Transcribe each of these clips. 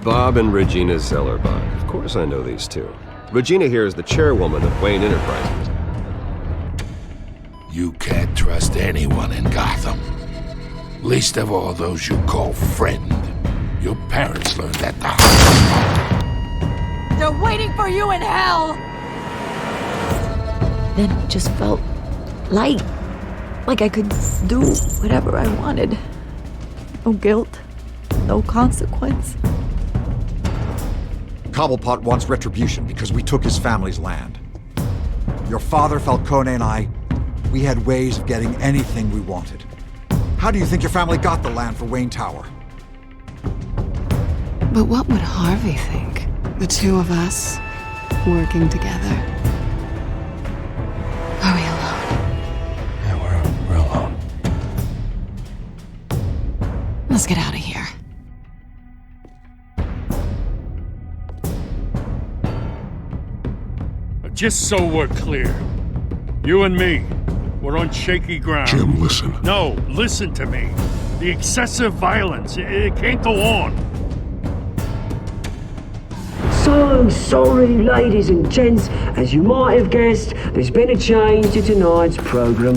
Bob and Regina Zellerbach. Of course I know these two. Regina here is the chairwoman of Wayne Enterprises. You can't trust anyone in Gotham. Least of all those you call friend. Your parents learned that the hard way. They're waiting for you in hell! Then it just felt light. Like I could do whatever I wanted. No guilt. No consequence. Cobblepot wants retribution because we took his family's land. Your father, Falcone, and I, we had ways of getting anything we wanted. How do you think your family got the land for Wayne Tower? But what would Harvey think? The two of us, working together. Are we alone? Yeah, we're alone. Let's get out of here. Just so we're clear, you and me, we're on shaky ground. Jim, listen. No, listen to me. The excessive violence, it can't go on. So sorry, ladies and gents. As you might have guessed, there's been a change to tonight's program.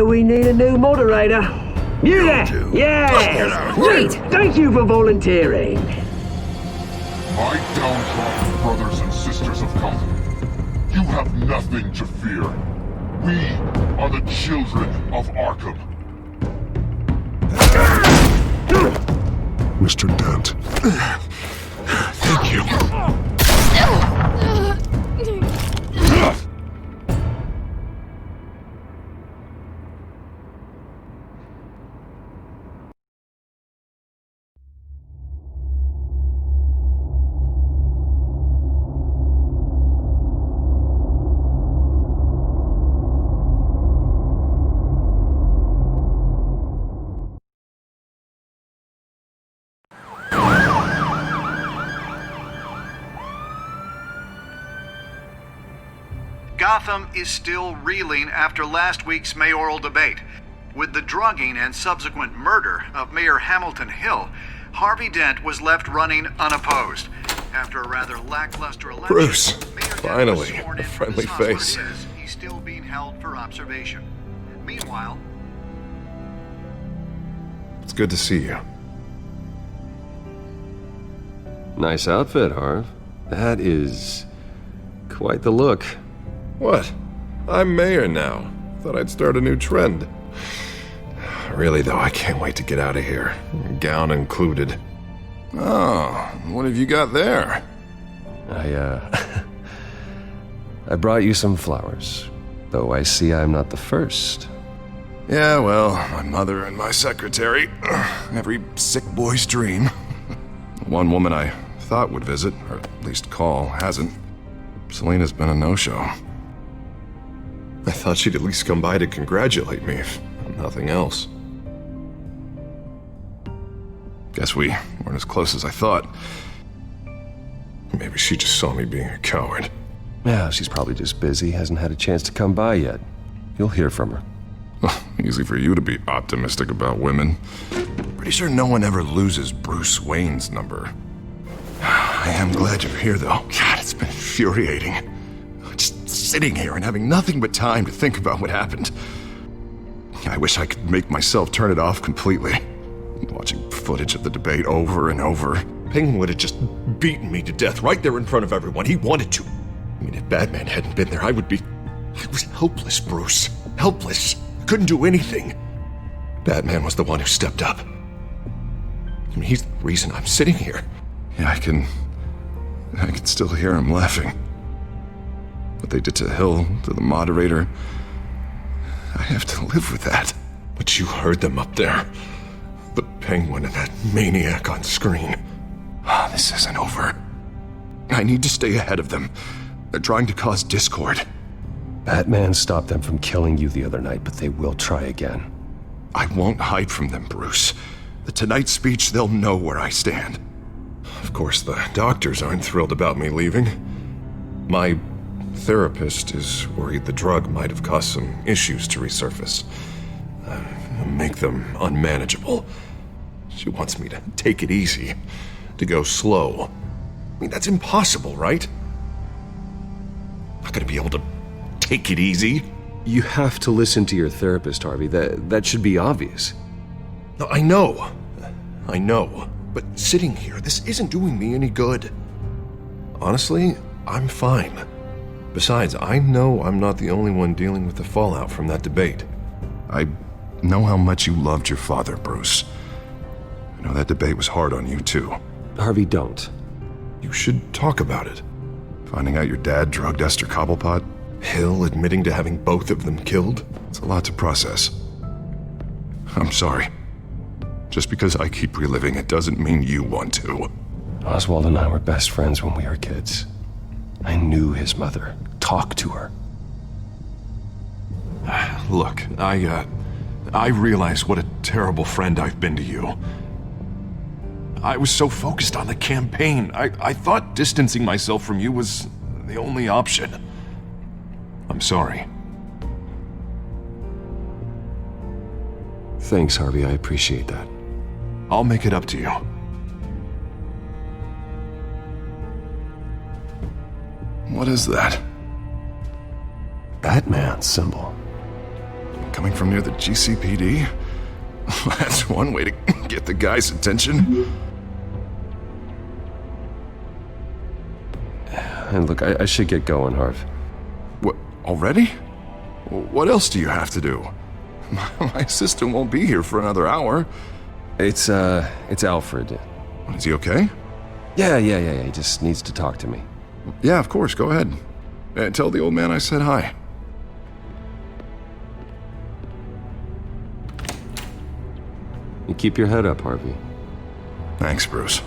We need a new moderator. You there? Yeah! Great! Thank you for volunteering. My downtrodden brothers and sisters of Gotham, you have nothing to fear. We are the children of Arkham. Mr. Dent. Thank you. Gotham is still reeling after last week's mayoral debate. With the drugging and subsequent murder of Mayor Hamilton Hill, Harvey Dent was left running unopposed. After a rather lackluster election, Bruce, Mayor finally, Dent was sworn a in for friendly this hospital. face. He's still being held for observation. Meanwhile, It's good to see you. Nice outfit, Harv. That is quite the look. What? I'm mayor now. Thought I'd start a new trend. Really, though, I can't wait to get out of here. Gown included. Oh, what have you got there? I brought you some flowers. Though I see I'm not the first. Yeah, well, my mother and my secretary. Every sick boy's dream. One woman I thought would visit, or at least call, hasn't. Selena's been a no-show. I thought she'd at least come by to congratulate me, if nothing else. Guess we weren't as close as I thought. Maybe she just saw me being a coward. Yeah, she's probably just busy, hasn't had a chance to come by yet. You'll hear from her. Easy for you to be optimistic about women. Pretty sure no one ever loses Bruce Wayne's number. I am glad you're here, though. God, it's been infuriating. Just sitting here and having nothing but time to think about what happened. I wish I could make myself turn it off completely. Watching footage of the debate over and over. Penguin would have just beaten me to death right there in front of everyone. He wanted to. I mean, if Batman hadn't been there, I was helpless, Bruce. Helpless. Couldn't do anything. Batman was the one who stepped up. I mean, he's the reason I'm sitting here. Yeah, I can still hear him laughing. What they did to Hill, to the moderator, I have to live with that. But you heard them up there. The Penguin and that maniac on screen. This isn't over. I need to stay ahead of them. They're trying to cause discord. Batman stopped them from killing you the other night, but they will try again. I won't hide from them, Bruce. The Tonight speech, they'll know where I stand. Of course, the doctors aren't thrilled about me leaving. My therapist is worried the drug might have caused some issues to resurface. make them unmanageable. She wants me to take it easy, to go slow. I mean, that's impossible, right? Not gonna be able to take it easy. You have to listen to your therapist, Harvey. That should be obvious. No, I know. But sitting here, this isn't doing me any good. Honestly, I'm fine. Besides, I know I'm not the only one dealing with the fallout from that debate. I know how much you loved your father, Bruce. I know that debate was hard on you, too. Harvey, don't. You should talk about it. Finding out your dad drugged Esther Cobblepot, Hill admitting to having both of them killed. It's a lot to process. I'm sorry. Just because I keep reliving it doesn't mean you want to. Oswald and I were best friends when we were kids. I knew his mother. Talk to her. Look, I realize what a terrible friend I've been to you. I was so focused on the campaign. I thought distancing myself from you was the only option. I'm sorry. Thanks, Harvey. I appreciate that. I'll make it up to you. What is that? Batman symbol. Coming from near the GCPD? That's one way to get the guy's attention. And look, I should get going, Harv. What, already? What else do you have to do? My assistant won't be here for another hour. It's Alfred. Is he okay? Yeah. He just needs to talk to me. Yeah, of course, go ahead. Tell the old man I said hi. You keep your head up, Harvey. Thanks, Bruce.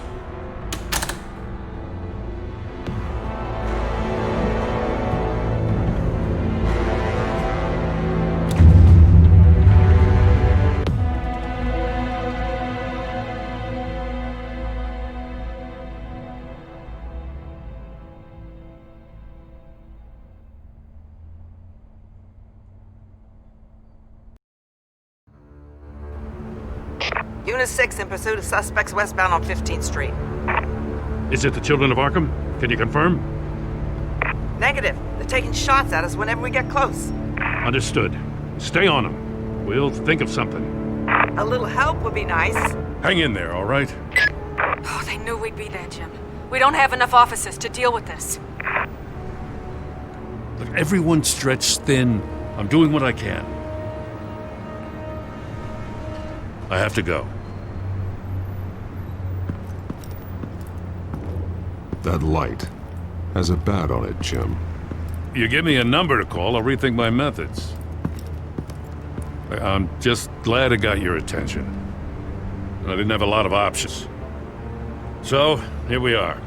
Unit 6 in pursuit of suspects westbound on 15th Street. Is it the children of Arkham? Can you confirm? Negative. They're taking shots at us whenever we get close. Understood. Stay on them. We'll think of something. A little help would be nice. Hang in there, all right? Oh, they knew we'd be there, Jim. We don't have enough officers to deal with this. Look, everyone's stretched thin. I'm doing what I can. I have to go. That light has a bat on it, Jim. You give me a number to call, I'll rethink my methods. I'm just glad it got your attention. I didn't have a lot of options. So, here we are.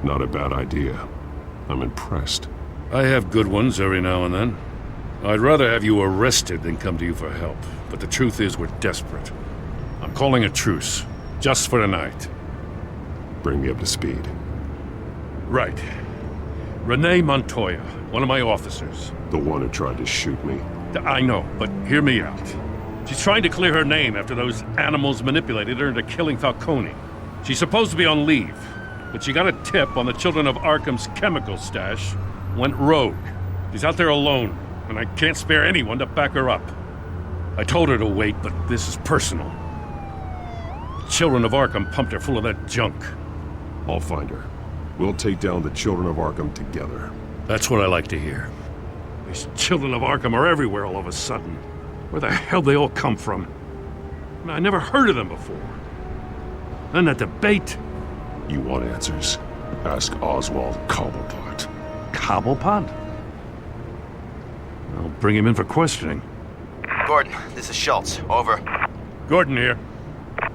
Not a bad idea. I'm impressed. I have good ones every now and then. I'd rather have you arrested than come to you for help. But the truth is, we're desperate. I'm calling a truce, just for tonight. Bring me up to speed. Right. Renee Montoya, one of my officers. The one who tried to shoot me. I know, but hear me out. She's trying to clear her name after those animals manipulated her into killing Falcone. She's supposed to be on leave, but she got a tip on the children of Arkham's chemical stash, went rogue. She's out there alone, and I can't spare anyone to back her up. I told her to wait, but this is personal. The children of Arkham pumped her full of that junk. I'll find her. We'll take down the children of Arkham together. That's what I like to hear. These children of Arkham are everywhere all of a sudden. Where the hell they all come from? I never heard of them before. Then that debate. You want answers? Ask Oswald Cobblepot. Cobblepot? I'll bring him in for questioning. Gordon, this is Schultz. Over. Gordon here.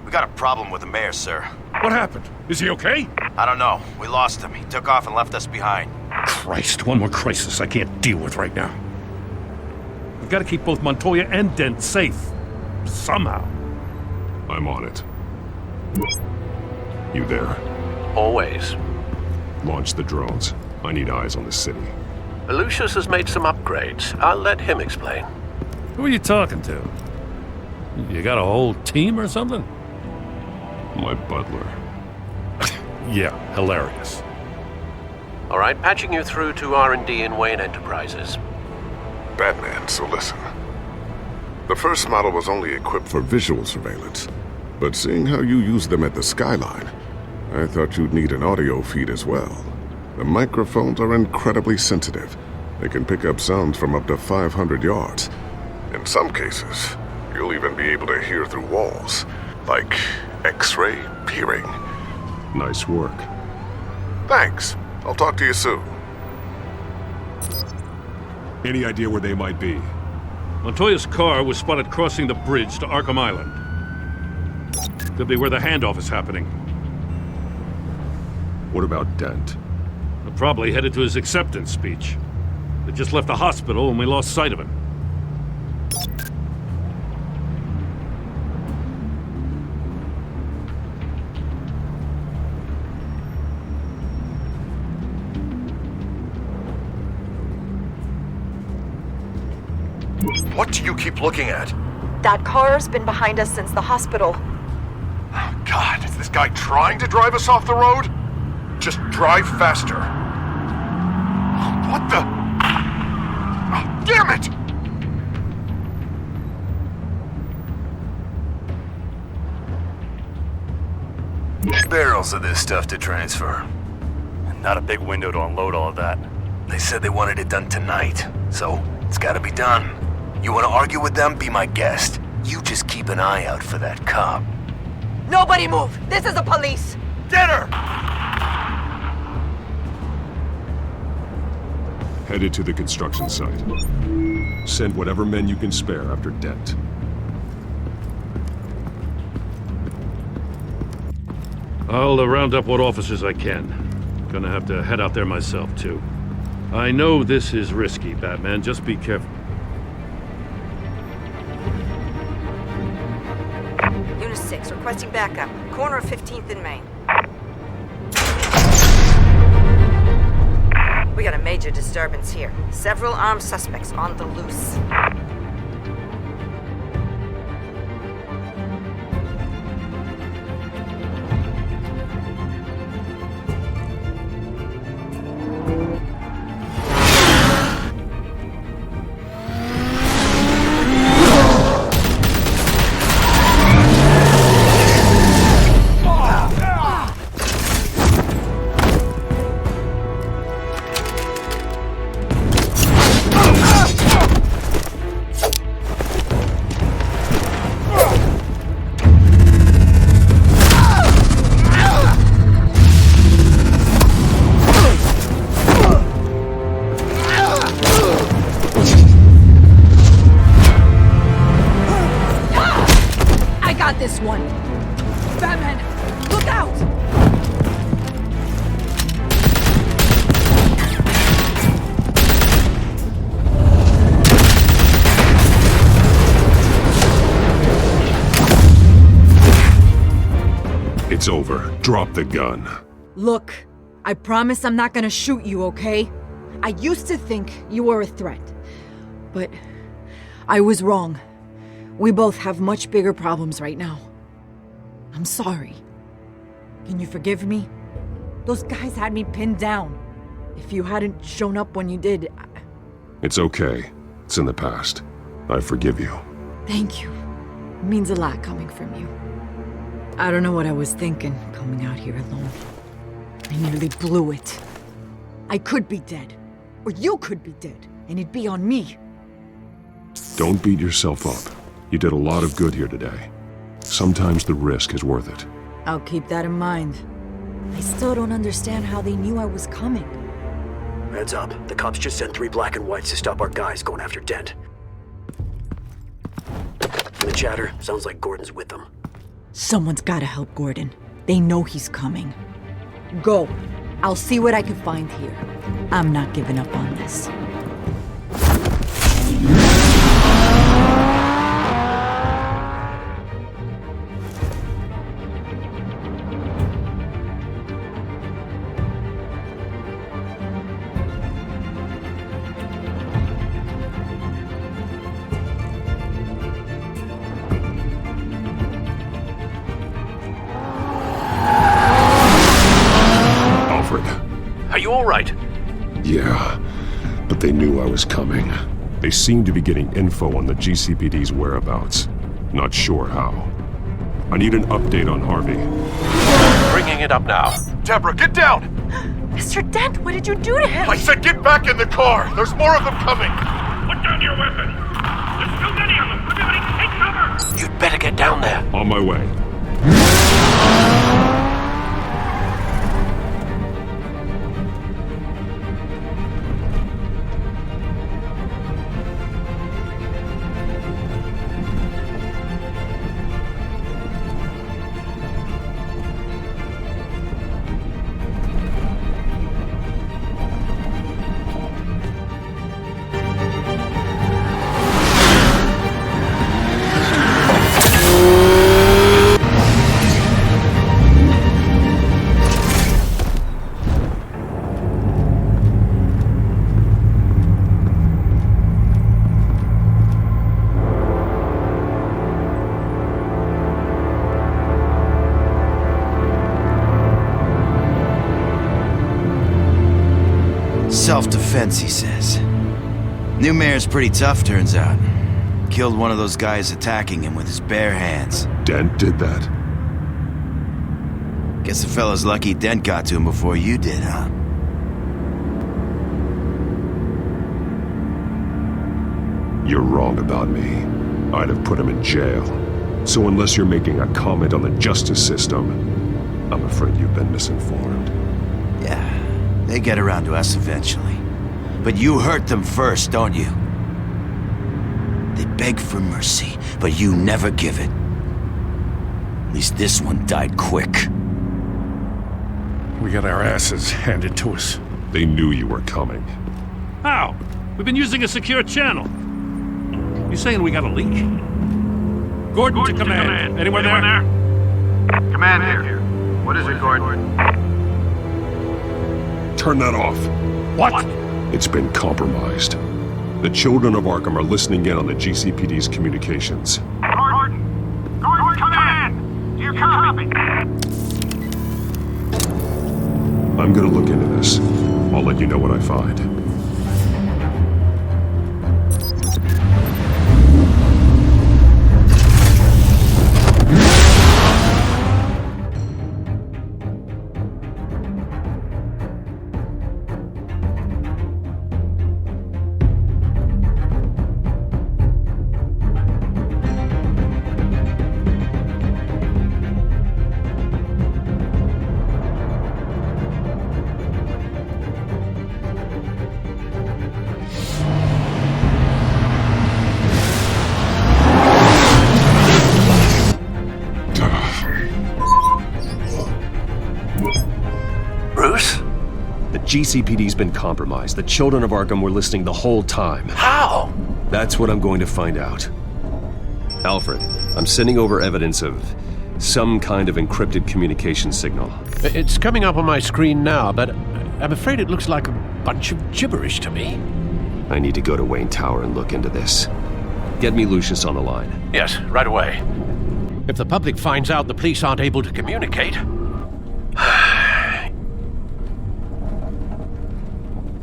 We got a problem with the mayor, sir. What happened? Is he okay? I don't know. We lost him. He took off and left us behind. Christ, one more crisis I can't deal with right now. We've got to keep both Montoya and Dent safe. Somehow. I'm on it. You there? Always. Launch the drones. I need eyes on the city. Lucius has made some upgrades. I'll let him explain. Who are you talking to? You got a whole team or something? My butler. Yeah, hilarious. All right, patching you through to R&D in Wayne Enterprises. Batman, so listen. The first model was only equipped for visual surveillance, but seeing how you use them at the Skyline, I thought you'd need an audio feed as well. The microphones are incredibly sensitive. They can pick up sounds from up to 500 yards. In some cases, you'll even be able to hear through walls, like X-ray peering. Nice work. Thanks. I'll talk to you soon. Any idea where they might be? Montoya's car was spotted crossing the bridge to Arkham Island. Could be where the handoff is happening. What about Dent? They're probably headed to his acceptance speech. They just left the hospital and we lost sight of him. What do you keep looking at? That car's been behind us since the hospital. Oh, God, is this guy trying to drive us off the road? Just drive faster. What the? Oh, damn it! Barrels of this stuff to transfer. Not a big window to unload all of that. They said they wanted it done tonight, so it's gotta be done. You wanna argue with them? Be my guest. You just keep an eye out for that cop. Nobody move! This is the police! Get her! Headed to the construction site. Send whatever men you can spare after Dent. I'll round up what officers I can. Gonna have to head out there myself, too. I know this is risky, Batman. Just be careful. Unit 6, requesting backup. Corner of 15th and Main. We got a major disturbance here. Several armed suspects on the loose. This one. Batman, look out! It's over. Drop the gun. Look, I promise I'm not gonna shoot you, okay? I used to think you were a threat, but I was wrong. We both have much bigger problems right now. I'm sorry. Can you forgive me? Those guys had me pinned down. If you hadn't shown up when you did... It's okay. It's in the past. I forgive you. Thank you. It means a lot coming from you. I don't know what I was thinking, coming out here alone. I nearly blew it. I could be dead. Or you could be dead, and it'd be on me. Don't beat yourself up. You did a lot of good here today. Sometimes the risk is worth it. I'll keep that in mind. I still don't understand how they knew I was coming. Heads up. The cops just sent 3 black and whites to stop our guys going after Dent. The chatter sounds like Gordon's with them. Someone's gotta help Gordon. They know he's coming. Go. I'll see what I can find here. I'm not giving up on this. right? Yeah, but they knew I was coming. They seemed to be getting info on the GCPD's whereabouts. Not sure how. I need an update on Harvey. Bringing it up now. Deborah, get down! Mr. Dent, what did you do to him? I said get back in the car! There's more of them coming! Put down your weapon! There's too many of them! Everybody take cover! You'd better get down there. On my way. Self-defense, he says. New mayor's pretty tough, turns out. Killed one of those guys attacking him with his bare hands. Dent did that? Guess the fella's lucky Dent got to him before you did, huh? You're wrong about me. I'd have put him in jail. So unless you're making a comment on the justice system, I'm afraid you've been misinformed. Yeah, they get around to us eventually. But you hurt them first, don't you? They beg for mercy, but you never give it. At least this one died quick. We got our asses handed to us. They knew you were coming. How? We've been using a secure channel. You saying we got a leak? Gordon to command. Anyone there? Command here. What is it, Gordon? Turn that off. What? It's been compromised. The children of Arkham are listening in on the GCPD's communications. Gordon! Gordon, command! Do you copy? I'm gonna look into this. I'll let you know what I find. GCPD's been compromised. The children of Arkham were listening the whole time. How? That's what I'm going to find out. Alfred, I'm sending over evidence of some kind of encrypted communication signal. It's coming up on my screen now, but I'm afraid it looks like a bunch of gibberish to me. I need to go to Wayne Tower and look into this. Get me Lucius on the line. Yes, right away. If the public finds out the police aren't able to communicate...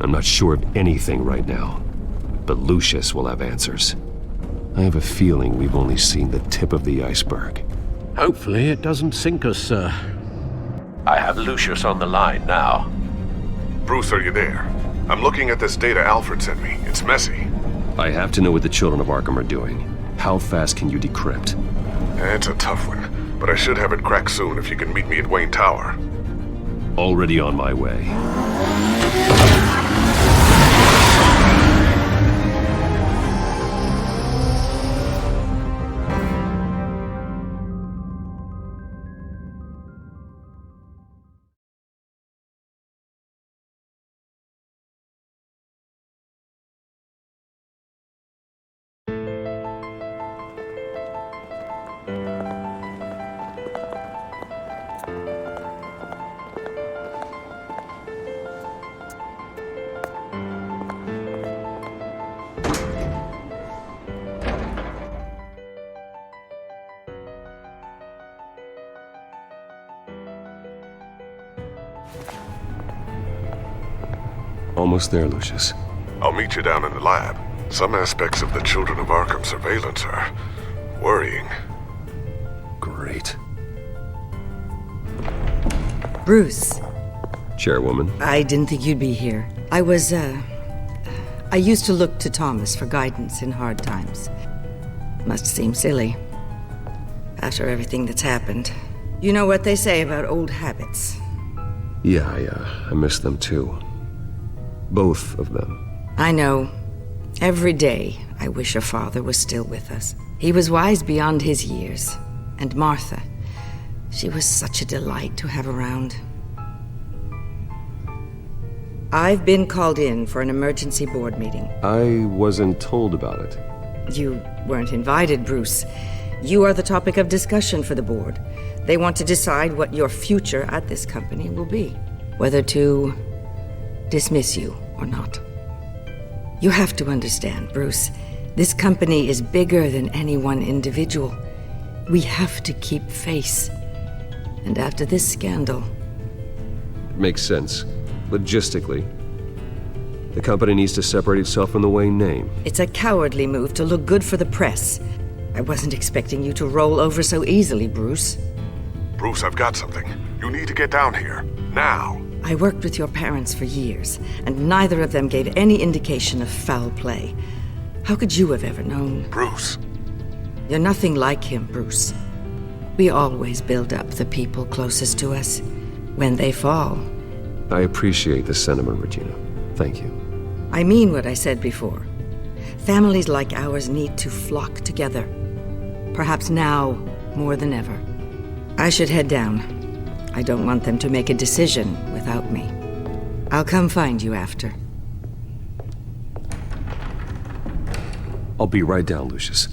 I'm not sure of anything right now, but Lucius will have answers. I have a feeling we've only seen the tip of the iceberg. Hopefully it doesn't sink us, sir. I have Lucius on the line now. Bruce, are you there? I'm looking at this data Alfred sent me. It's messy. I have to know what the children of Arkham are doing. How fast can you decrypt? It's a tough one, but I should have it cracked soon if you can meet me at Wayne Tower. Already on my way. Almost there, Lucius. I'll meet you down in the lab. Some aspects of the Children of Arkham surveillance are worrying. Great. Bruce. Chairwoman. I didn't think you'd be here. I used to look to Thomas for guidance in hard times. Must seem silly. After everything that's happened. You know what they say about old habits. Yeah, I miss them too. Both of them. I know. Every day, I wish your father was still with us. He was wise beyond his years. And Martha, she was such a delight to have around. I've been called in for an emergency board meeting. I wasn't told about it. You weren't invited, Bruce. You are the topic of discussion for the board. They want to decide what your future at this company will be. Whether to dismiss you or not. You have to understand, Bruce. This company is bigger than any one individual. We have to keep face. And after this scandal... It makes sense. Logistically. The company needs to separate itself from the Wayne name. It's a cowardly move to look good for the press. I wasn't expecting you to roll over so easily, Bruce. Bruce, I've got something. You need to get down here. Now. I worked with your parents for years, and neither of them gave any indication of foul play. How could you have ever known? Bruce. You're nothing like him, Bruce. We always build up the people closest to us. When they fall... I appreciate the sentiment, Regina. Thank you. I mean what I said before. Families like ours need to flock together. Perhaps now more than ever. I should head down. I don't want them to make a decision without me. I'll come find you after. I'll be right down, Lucius.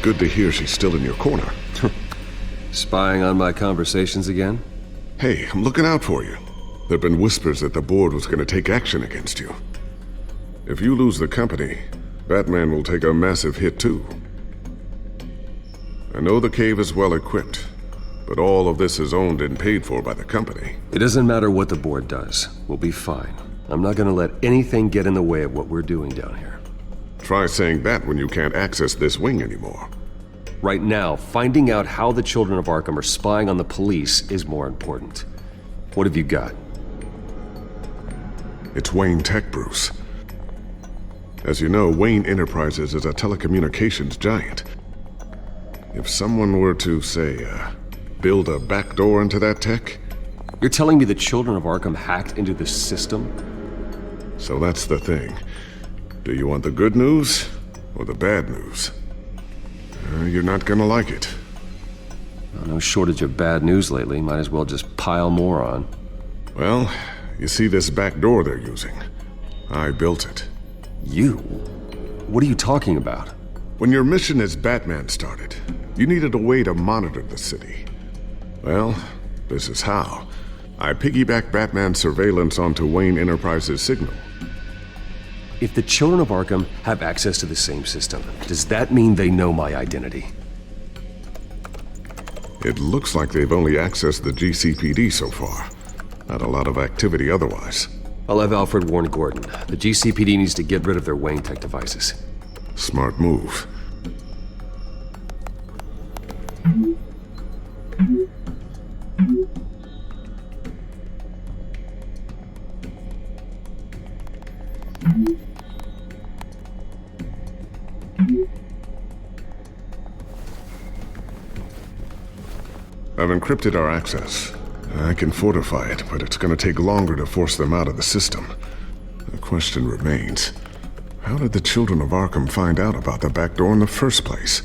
Good to hear she's still in your corner. Spying on my conversations again? Hey, I'm looking out for you. There've been whispers that the board was going to take action against you. If you lose the company, Batman will take a massive hit too. I know the cave is well equipped, but all of this is owned and paid for by the company. It doesn't matter what the board does. We'll be fine. I'm not going to let anything get in the way of what we're doing down here. Try saying that when you can't access this wing anymore. Right now, finding out how the Children of Arkham are spying on the police is more important. What have you got? It's Wayne Tech, Bruce. As you know, Wayne Enterprises is a telecommunications giant. If someone were to, say, build a backdoor into that tech... You're telling me the Children of Arkham hacked into this system? So that's the thing. Do you want the good news or the bad news? You're not gonna like it. No shortage of bad news lately. Might as well just pile more on. Well, you see this back door they're using? I built it. You? What are you talking about? When your mission as Batman started, you needed a way to monitor the city. Well, this is how. I piggybacked Batman's surveillance onto Wayne Enterprises' signal. If the Children of Arkham have access to the same system, does that mean they know my identity? It looks like they've only accessed the GCPD so far. Not a lot of activity otherwise. I'll have Alfred warn Gordon. The GCPD needs to get rid of their Wayne Tech devices. Smart move. I've encrypted our access. I can fortify it, but it's gonna take longer to force them out of the system. The question remains, how did the children of Arkham find out about the back door in the first place?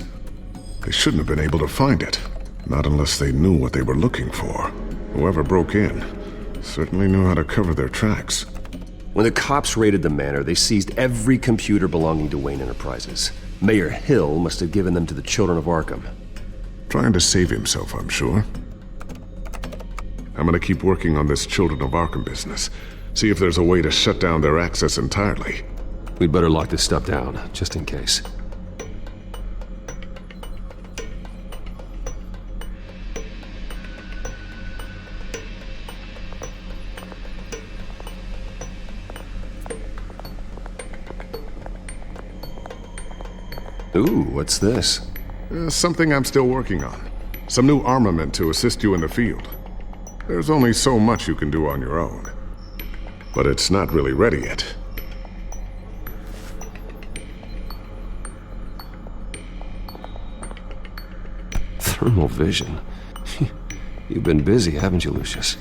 They shouldn't have been able to find it, not unless they knew what they were looking for. Whoever broke in certainly knew how to cover their tracks. When the cops raided the manor, they seized every computer belonging to Wayne Enterprises. Mayor Hill must have given them to the children of Arkham. Trying to save himself, I'm sure. I'm gonna keep working on this Children of Arkham business. See if there's a way to shut down their access entirely. We'd better lock this stuff down, just in case. Ooh, what's this? Something I'm still working on. Some new armament to assist you in the field. There's only so much you can do on your own. But it's not really ready yet. Thermal vision. You've been busy, haven't you, Lucius?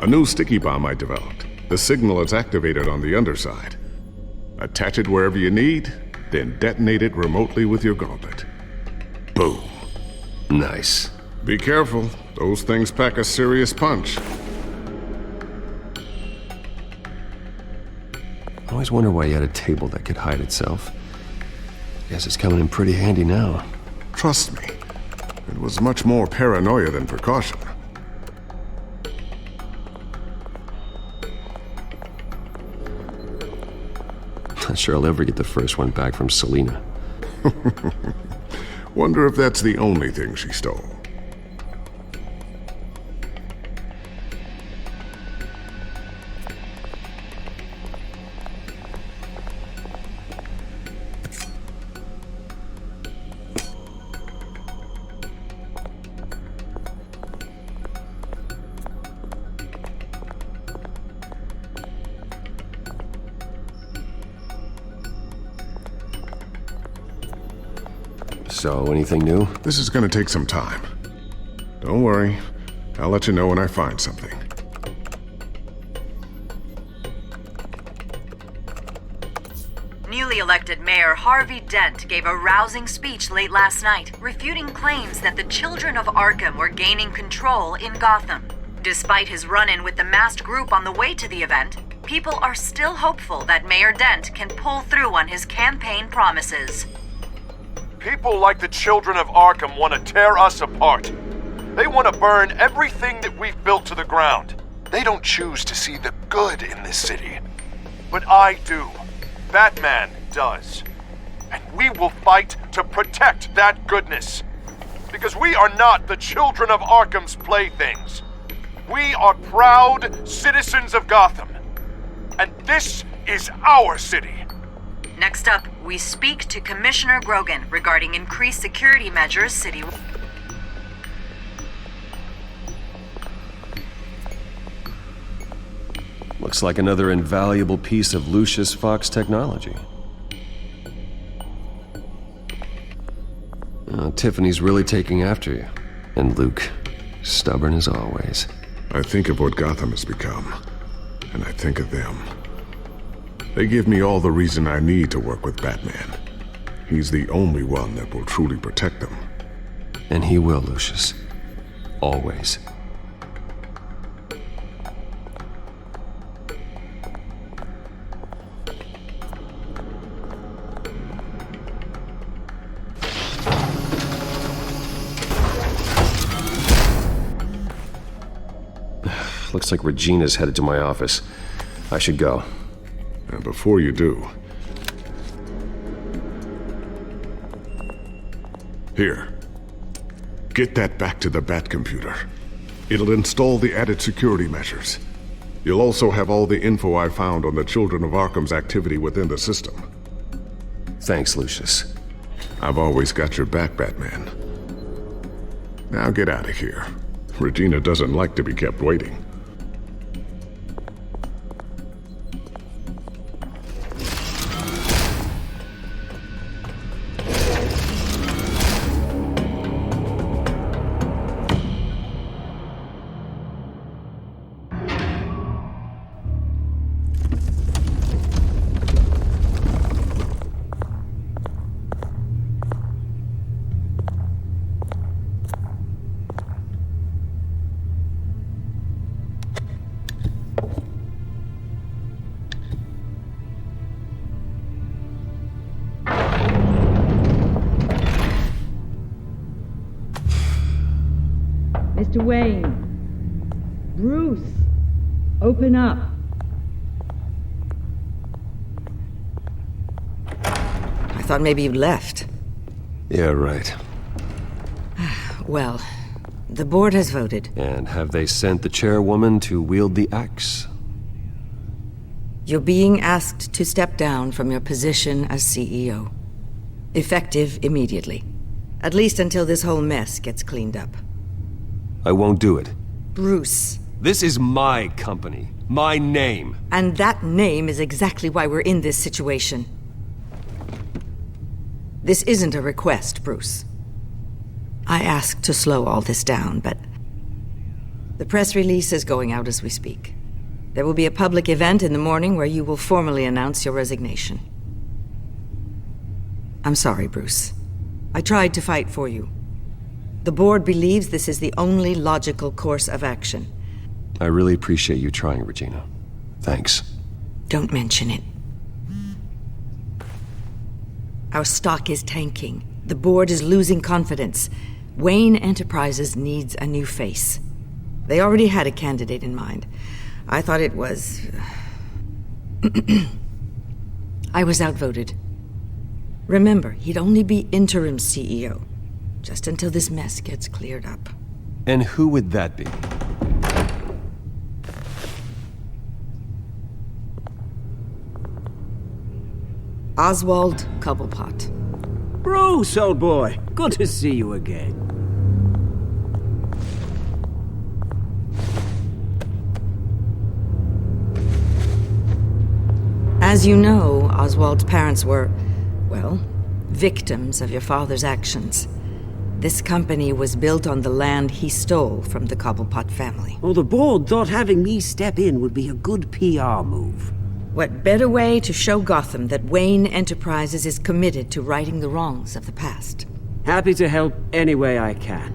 A new sticky bomb I developed. The signal is activated on the underside. Attach it wherever you need, then detonate it remotely with your gauntlet. Boom. Nice. Be careful. Those things pack a serious punch. I always wonder why you had a table that could hide itself. Guess it's coming in pretty handy now. Trust me, it was much more paranoia than precaution. Not sure I'll ever get the first one back from Selina. Wonder if that's the only thing she stole. So, anything new? This is gonna take some time. Don't worry. I'll let you know when I find something. Newly elected Mayor Harvey Dent gave a rousing speech late last night, refuting claims that the children of Arkham were gaining control in Gotham. Despite his run-in with the masked group on the way to the event, people are still hopeful that Mayor Dent can pull through on his campaign promises. People like the children of Arkham want to tear us apart. They want to burn everything that we've built to the ground. They don't choose to see the good in this city. But I do. Batman does. And we will fight to protect that goodness. Because we are not the children of Arkham's playthings. We are proud citizens of Gotham. And this is our city. Next up, we speak to Commissioner Grogan regarding increased security measures citywide. Looks like another invaluable piece of Lucius Fox technology. Tiffany's really taking after you. And Luke, stubborn as always. I think of what Gotham has become, and I think of them. They give me all the reason I need to work with Batman. He's the only one that will truly protect them. And he will, Lucius. Always. Looks like Regina's headed to my office. I should go. And before you do... Here. Get that back to the Bat computer. It'll install the added security measures. You'll also have all the info I found on the Children of Arkham's activity within the system. Thanks, Lucius. I've always got your back, Batman. Now get out of here. Regina doesn't like to be kept waiting. Mr. Wayne. Bruce. Open up. I thought maybe you'd left. Yeah, right. Well, the board has voted. And have they sent the chairwoman to wield the axe? You're being asked to step down from your position as CEO. Effective immediately. At least until this whole mess gets cleaned up. I won't do it. Bruce. This is my company. My name. And that name is exactly why we're in this situation. This isn't a request, Bruce. I asked to slow all this down, but the press release is going out as we speak. There will be a public event in the morning where you will formally announce your resignation. I'm sorry, Bruce. I tried to fight for you. The board believes this is the only logical course of action. I really appreciate you trying, Regina. Thanks. Don't mention it. Our stock is tanking. The board is losing confidence. Wayne Enterprises needs a new face. They already had a candidate in mind. I thought it was... I was outvoted. Remember, he'd only be interim CEO. Just until this mess gets cleared up. And who would that be? Oswald Cobblepot. Bruce, old boy. Good to see you again. As you know, Oswald's parents were, well, victims of your father's actions. This company was built on the land he stole from the Cobblepot family. Well, the board thought having me step in would be a good PR move. What better way to show Gotham that Wayne Enterprises is committed to righting the wrongs of the past? Happy to help any way I can.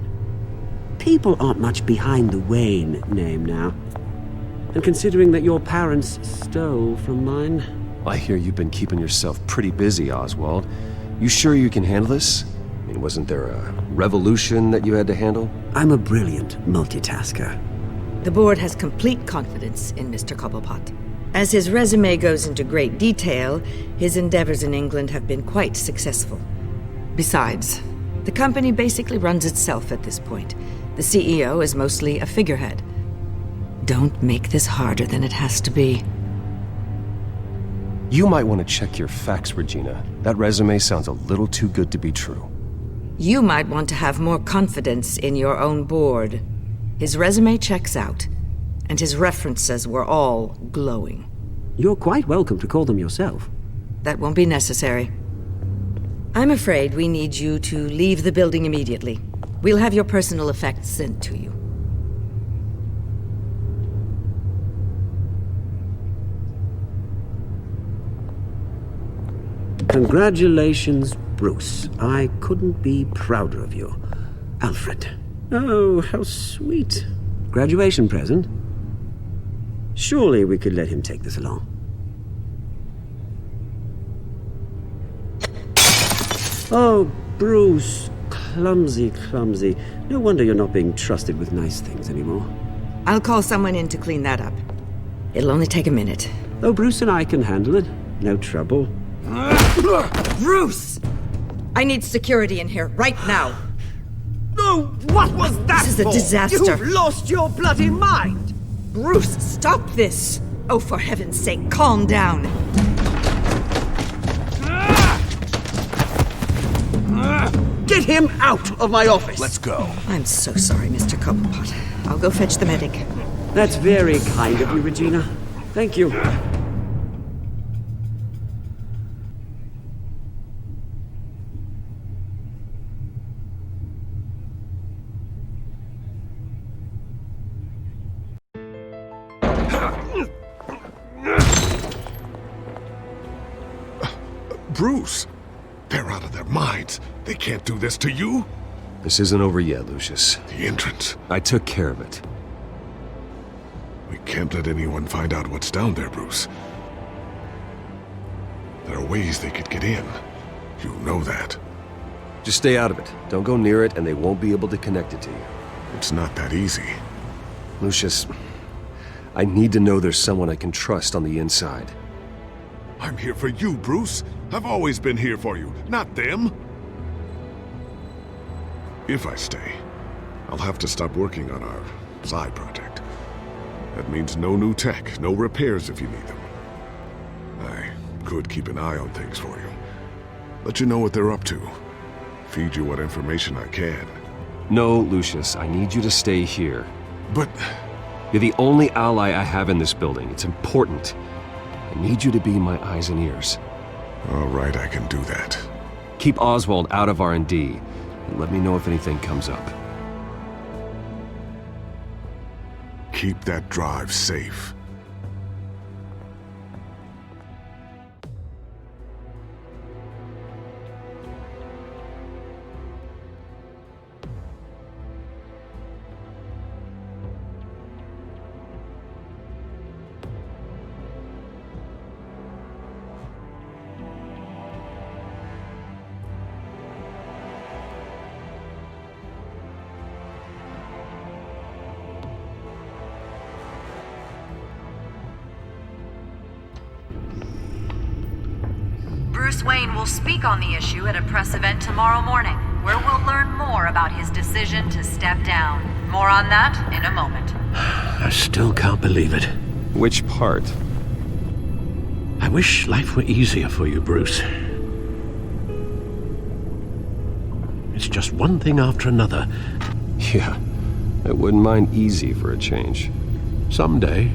People aren't much behind the Wayne name now. And considering that your parents stole from mine... I hear you've been keeping yourself pretty busy, Oswald. You sure you can handle this? I mean, wasn't there a revolution that you had to handle? I'm a brilliant multitasker. The board has complete confidence in Mr. Cobblepot. As his resume goes into great detail, his endeavors in England have been quite successful. Besides, the company basically runs itself at this point. The CEO is mostly a figurehead. Don't make this harder than it has to be. You might want to check your facts, Regina. That resume sounds a little too good to be true. You might want to have more confidence in your own board. His resume checks out, and his references were all glowing. You're quite welcome to call them yourself. That won't be necessary. I'm afraid we need you to leave the building immediately. We'll have your personal effects sent to you. Congratulations, Bruce. I couldn't be prouder of you. Alfred. Oh, how sweet. Graduation present? Surely we could let him take this along. Oh, Bruce. Clumsy, clumsy. No wonder you're not being trusted with nice things anymore. I'll call someone in to clean that up. It'll only take a minute. Oh, Bruce and I can handle it. No trouble. Bruce! I need security in here, right now. No, what was that This is a disaster. You've lost your bloody mind! Bruce, stop this! Oh, for heaven's sake, calm down. Get Get him out of my office! Let's go. I'm so sorry, Mr. Cobblepot. I'll go fetch the medic. That's very kind of you, Regina. Thank you. Bruce! They're out of their minds. They can't do this to you. This isn't over yet, Lucius. The entrance. I took care of it. We can't let anyone find out what's down there, Bruce. There are ways they could get in. You know that. Just stay out of it. Don't go near it, and they won't be able to connect it to you. It's not that easy. Lucius, I need to know there's someone I can trust on the inside. I'm here for you, Bruce. I've always been here for you, not them. If I stay, I'll have to stop working on our side project. That means no new tech, no repairs if you need them. I could keep an eye on things for you. Let you know what they're up to. Feed you what information I can. No, Lucius, I need you to stay here. But... You're the only ally I have in this building. It's important. I need you to be my eyes and ears. All right, I can do that. Keep Oswald out of R&D, and let me know if anything comes up. Keep that drive safe. Bruce Wayne will speak on the issue at a press event tomorrow morning, where we'll learn more about his decision to step down. More on that in a moment. I still can't believe it. Which part? I wish life were easier for you, Bruce. It's just one thing after another. Yeah, I wouldn't mind easy for a change. Someday.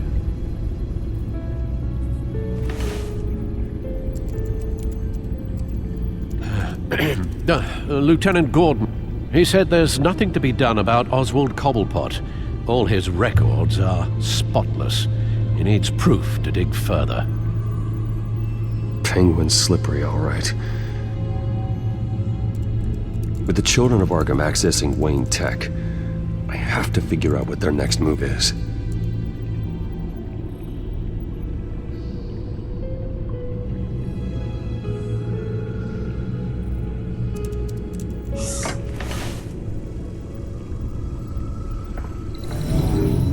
Lieutenant Gordon, he said there's nothing to be done about Oswald Cobblepot. All his records are spotless. He needs proof to dig further. Penguin's slippery, all right. With the children of Arkham accessing Wayne Tech, I have to figure out what their next move is.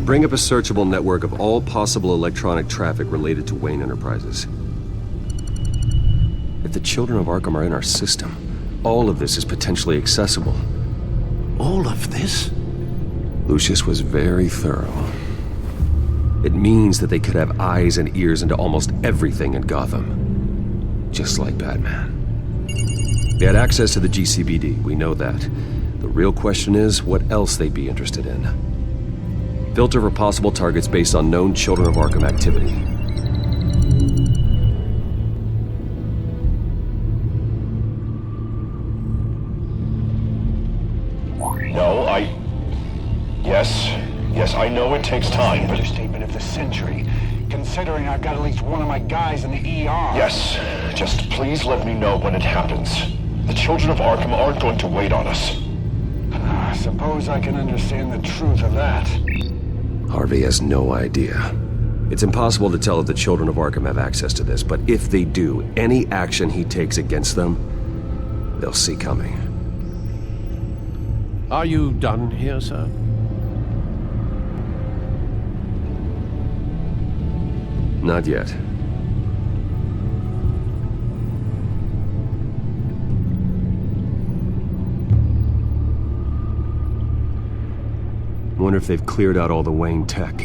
Bring up a searchable network of all possible electronic traffic related to Wayne Enterprises. If the children of Arkham are in our system, all of this is potentially accessible. All of this? Lucius was very thorough. It means that they could have eyes and ears into almost everything in Gotham. Just like Batman. They had access to the GCPD, we know that. The real question is, what else they'd be interested in. Filter for possible targets based on known Children of Arkham activity. No, Yes, I know it takes time, but... Understatement of the century, considering I've got at least one of my guys in the ER. Yes, just please let me know when it happens. The Children of Arkham aren't going to wait on us. I suppose I can understand the truth of that. Harvey has no idea. It's impossible to tell if the Children of Arkham have access to this, but if they do, any action he takes against them, they'll see coming. Are you done here, sir? Not yet. Wonder if they've cleared out all the Wayne tech.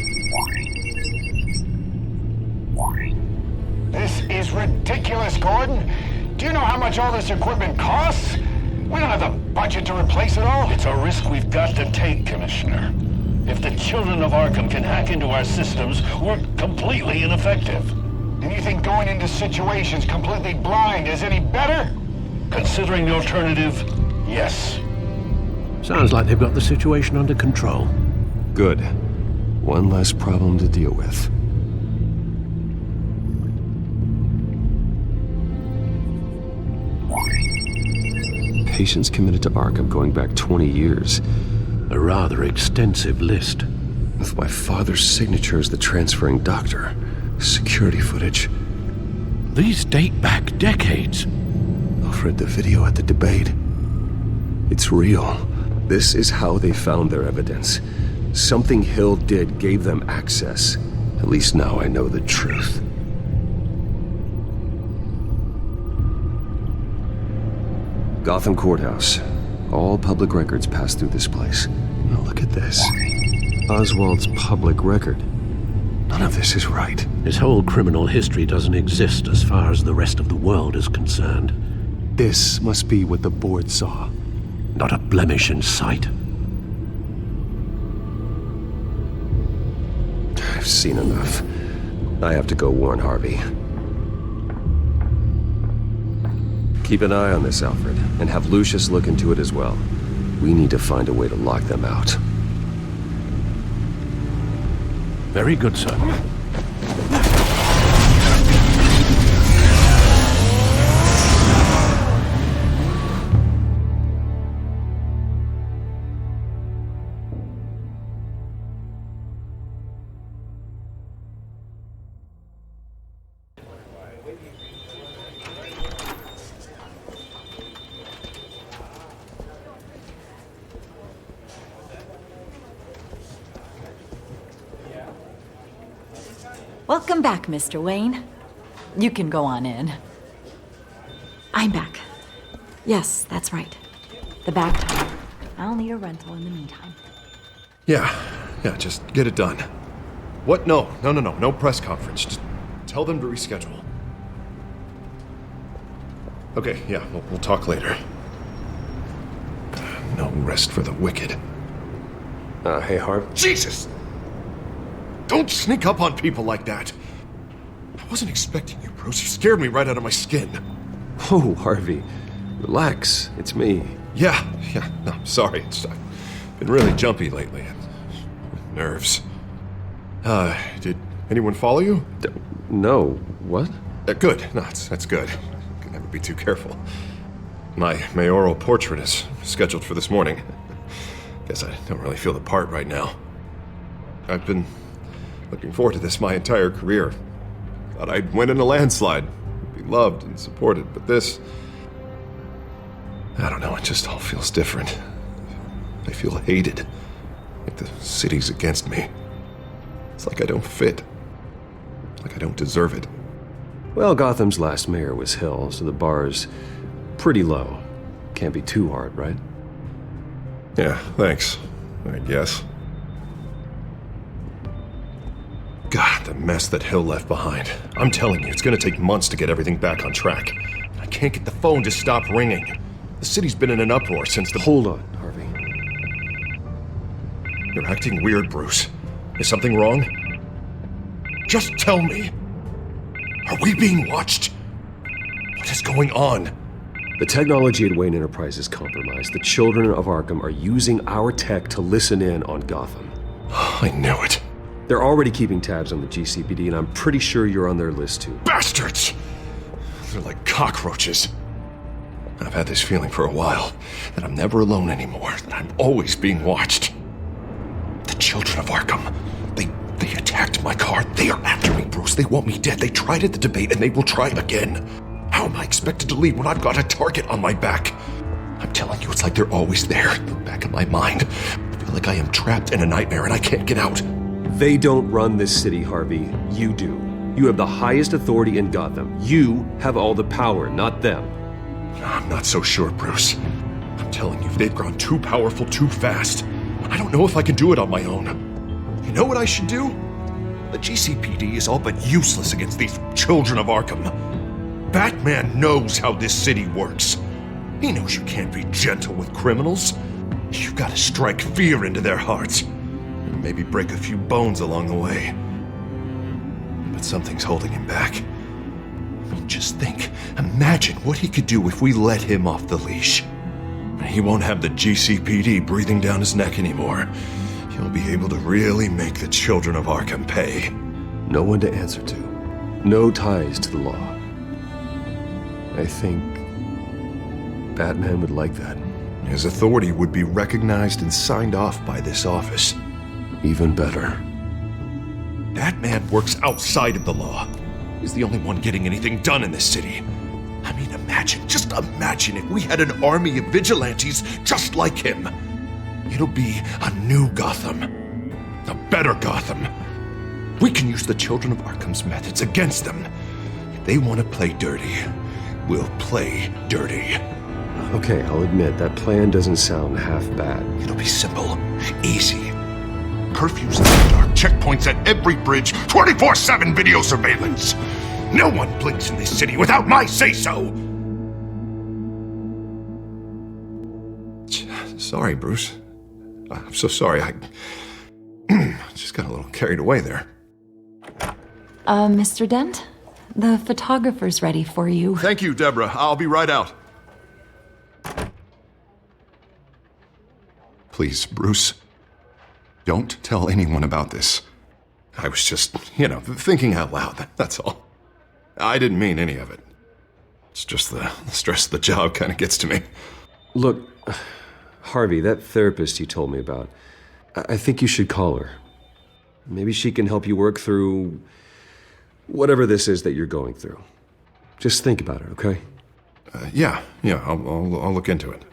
This is ridiculous, Gordon. Do you know how much all this equipment costs? We don't have the budget to replace it all. It's a risk we've got to take, Commissioner. If the children of Arkham can hack into our systems, we're completely ineffective. And you think going into situations completely blind is any better? Considering the alternative, yes. Sounds like they've got the situation under control. Good. One less problem to deal with. Patients committed to Arkham going back 20 years. A rather extensive list. With my father's signature as the transferring doctor. Security footage. These date back decades. Alfred, the video at the debate. It's real. This is how they found their evidence. Something Hill did gave them access. At least now I know the truth. Gotham Courthouse. All public records pass through this place. Now look at this. Oswald's public record. None of this is right. His whole criminal history doesn't exist as far as the rest of the world is concerned. This must be what the board saw. Not a blemish in sight. I've seen enough. I have to go warn Harvey. Keep an eye on this, Alfred, and have Lucius look into it as well. We need to find a way to lock them out. Very good, sir. Welcome back, Mr. Wayne. You can go on in. I'm back. Yes, that's right. The back tire. I'll need a rental in the meantime. Yeah, just get it done. What? No press conference. Just tell them to reschedule. Okay, yeah, we'll talk later. No rest for the wicked. Hey, Harv. Jesus! Don't sneak up on people like that. I wasn't expecting you, Bruce. You scared me right out of my skin. Oh, Harvey. Relax. It's me. Yeah, no, I'm sorry. I've been really jumpy lately. Nerves. Did anyone follow you? No. What? Good. No, that's good. Can never be too careful. My mayoral portrait is scheduled for this morning. Guess I don't really feel the part right now. I've been looking forward to this my entire career. Thought I'd win in a landslide, be loved and supported, but this... I don't know, it just all feels different. I feel hated. Like the city's against me. It's like I don't fit. Like I don't deserve it. Well, Gotham's last mayor was Hill, so the bar's pretty low. Can't be too hard, right? Yeah, thanks. I guess. God, the mess that Hill left behind. I'm telling you, it's gonna take months to get everything back on track. I can't get the phone to stop ringing. The city's been in an uproar since the... Hold on, Harvey. You're acting weird, Bruce. Is something wrong? Just tell me. Are we being watched? What is going on? The technology at Wayne Enterprise is compromised. The children of Arkham are using our tech to listen in on Gotham. I knew it. They're already keeping tabs on the GCPD, and I'm pretty sure you're on their list too. Bastards! They're like cockroaches. I've had this feeling for a while, that I'm never alone anymore, that I'm always being watched. The children of Arkham, they attacked my car. They are after me, Bruce. They want me dead. They tried at the debate, and they will try again. How am I expected to leave when I've got a target on my back? I'm telling you, it's like they're always there, in the back of my mind. I feel like I am trapped in a nightmare and I can't get out. They don't run this city, Harvey. You do. You have the highest authority in Gotham. You have all the power, not them. I'm not so sure, Bruce. I'm telling you, they've grown too powerful too fast. I don't know if I can do it on my own. You know what I should do? The GCPD is all but useless against these children of Arkham. Batman knows how this city works. He knows you can't be gentle with criminals. You've got to strike fear into their hearts. And maybe break a few bones along the way. But something's holding him back. I mean, just think. Imagine what he could do if we let him off the leash. He won't have the GCPD breathing down his neck anymore. He'll be able to really make the children of Arkham pay. No one to answer to. No ties to the law. I think Batman would like that. His authority would be recognized and signed off by this office. Even better. Batman works outside of the law. He's the only one getting anything done in this city. I mean, just imagine if we had an army of vigilantes just like him. It'll be a new Gotham. A better Gotham. We can use the children of Arkham's methods against them. If they want to play dirty, we'll play dirty. Okay, I'll admit, that plan doesn't sound half bad. It'll be simple, easy. Curfews in the dark, checkpoints at every bridge, 24/7 video surveillance. No one blinks in this city without my say-so! Sorry, Bruce. I'm so sorry. I just got a little carried away there. Mr. Dent? The photographer's ready for you. Thank you, Deborah. I'll be right out. Please, Bruce. Don't tell anyone about this. I was just, thinking out loud. That's all. I didn't mean any of it. It's just the stress of the job kind of gets to me. Look, Harvey, that therapist you told me about, I think you should call her. Maybe she can help you work through whatever this is that you're going through. Just think about it, okay? Yeah, I'll look into it.